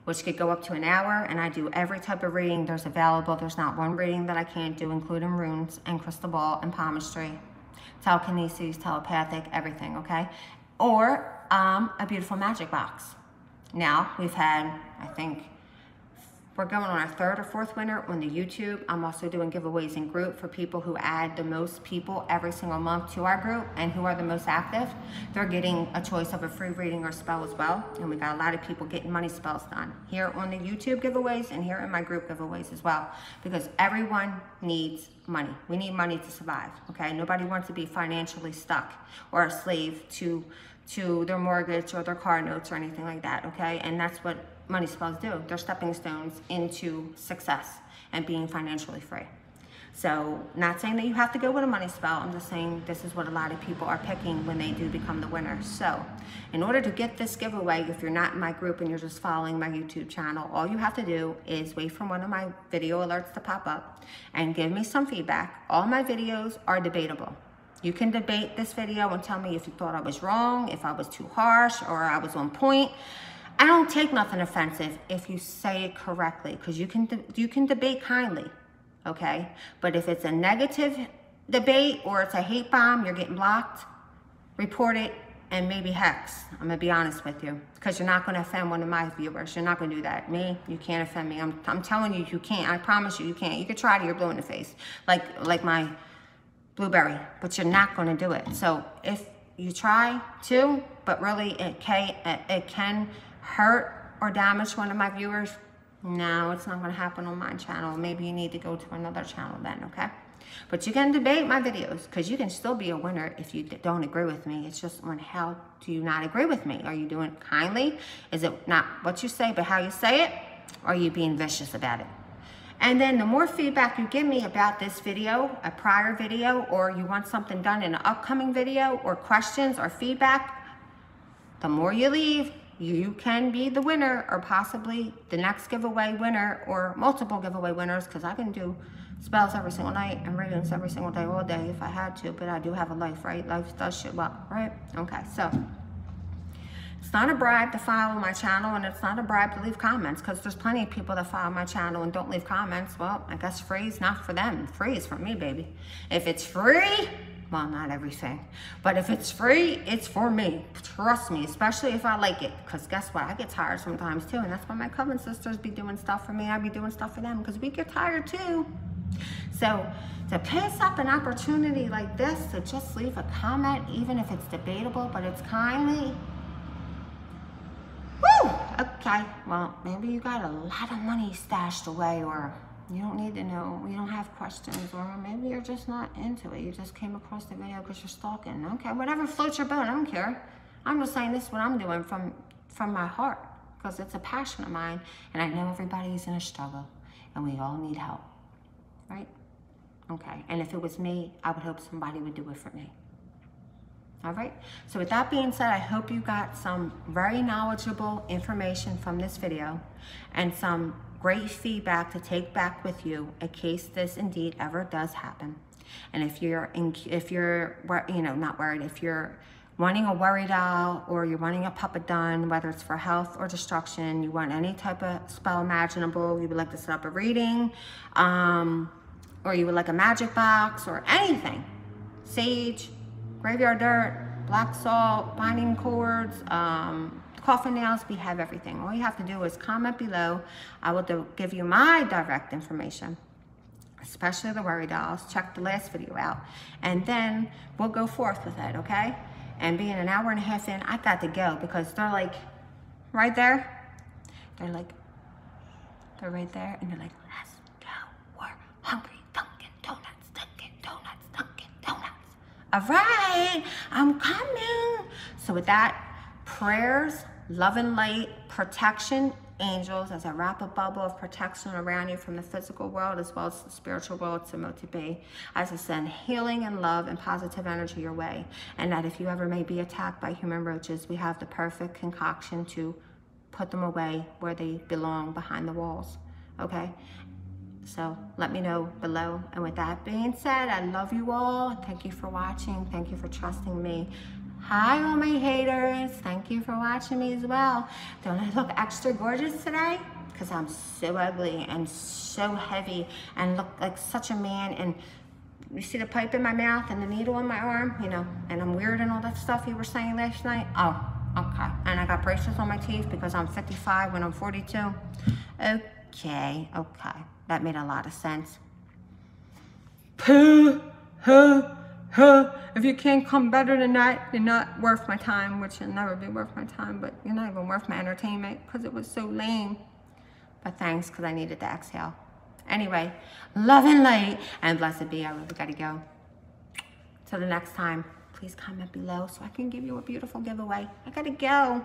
Speaker 1: which could go up to an hour. And I do every type of reading there's available. There's not one reading that I can't do, including runes and crystal ball and palmistry, telekinesis, telepathic, everything, okay? Or a beautiful magic box. Now, we've had, I think, we're going on our 3rd or 4th winner on the YouTube. I'm also doing giveaways in group for people who add the most people every single month to our group and who are the most active. They're getting a choice of a free reading or spell as well. And we got a lot of people getting money spells done here on the YouTube giveaways and here in my group giveaways as well, because everyone needs money. We need money to survive, okay? Nobody wants to be financially stuck or a slave to their mortgage or their car notes or anything like that, okay? And that's what money spells do. They're stepping stones into success and being financially free. So not saying that you have to go with a money spell. I'm just saying this is what a lot of people are picking when they do become the winner. So in order to get this giveaway, if you're not in my group and you're just following my YouTube channel, all you have to do is wait for one of my video alerts to pop up and give me some feedback. All my videos are debatable. You can debate this video and tell me if you thought I was wrong, if I was too harsh, or I was on point. I don't take nothing offensive if you say it correctly, because you can debate kindly, okay? But if it's a negative debate or it's a hate bomb, you're getting blocked, report it, and maybe hex. I'm gonna be honest with you, because you're not gonna offend one of my viewers. You're not gonna do that. Me, you can't offend me. I'm telling you, you can't. I promise you, you can't. You could try to, you're blue in the face, like my blueberry, but you're not gonna do it. So if you try to, but really it can hurt or damage one of my viewers, no, it's not going to happen on my channel. Maybe you need to go to another channel then, okay? But you can debate my videos, because you can still be a winner if you don't agree with me. It's just on how do you not agree with me? Are you doing it kindly? Is it not what you say but how you say it? Or are you being vicious about it? And then the more feedback you give me about this video, a prior video, or you want something done in an upcoming video, or questions or feedback, the more you leave, you can be the winner, or possibly the next giveaway winner, or multiple giveaway winners, because I can do spells every single night and readings every single day, all day if I had to, but I do have a life, right? Life does show up, right? Okay, so it's not a bribe to follow my channel, and it's not a bribe to leave comments, because there's plenty of people that follow my channel and don't leave comments. Well, I guess free is not for them. Free is for me, baby. If it's free, well, not everything, but if it's free, it's for me. Trust me, especially if I like it, because guess what? I get tired sometimes too, and that's why my Coven sisters be doing stuff for me. I be doing stuff for them, because we get tired too. So to pass up an opportunity like this, to just leave a comment, even if it's debatable, but it's kindly, woo! Okay, well, maybe you got a lot of money stashed away, or you don't need to know, you don't have questions, or maybe you're just not into it. You just came across the video because you're stalking. Okay, whatever floats your boat, I don't care. I'm just saying this is what I'm doing from my heart, because it's a passion of mine, and I know everybody's in a struggle, and we all need help, right? Okay, and if it was me, I would hope somebody would do it for me. All right, so with that being said, I hope you got some very knowledgeable information from this video, and some great feedback to take back with you in case this indeed ever does happen. And if you're not worried, if you're wanting a worry doll, or you're wanting a puppet done, whether it's for health or destruction, you want any type of spell imaginable, you would like to set up a reading, or you would like a magic box or anything, sage, graveyard dirt, black salt, binding cords, coffin nails, we have everything. All you have to do is comment below. I will give you my direct information, especially the worry dolls. Check the last video out, and then we'll go forth with it, okay? And being an hour and a half in, I got to go, because they're like right there. They're right there, and they're like, let's go, we're hungry, Dunkin' Donuts, Dunkin' Donuts, Dunkin' Donuts. All right, I'm coming. So with that, prayers, love and light, protection, angels, as I wrap a bubble of protection around you from the physical world as well as the spiritual world, so to be, as I send healing and love and positive energy your way. And that if you ever may be attacked by human roaches, we have the perfect concoction to put them away where they belong, behind the walls, okay? So let me know below. And with that being said, I love you all. Thank you for watching. Thank you for trusting me. Hi, all my haters. Thank you for watching me as well. Don't I look extra gorgeous today? Because I'm so ugly and so heavy and look like such a man. And you see the pipe in my mouth and the needle in my arm, you know, and I'm weird and all that stuff you were saying last night. Oh, okay. And I got braces on my teeth because I'm 55 when I'm 42. Okay. That made a lot of sense. If you can't come better than that, you're not worth my time, which you'll never be worth my time, but you're not even worth my entertainment because it was so lame. But thanks, because I needed to exhale. Anyway, love and light, and blessed be. I really gotta go. Till the next time, please comment below so I can give you a beautiful giveaway. I gotta go.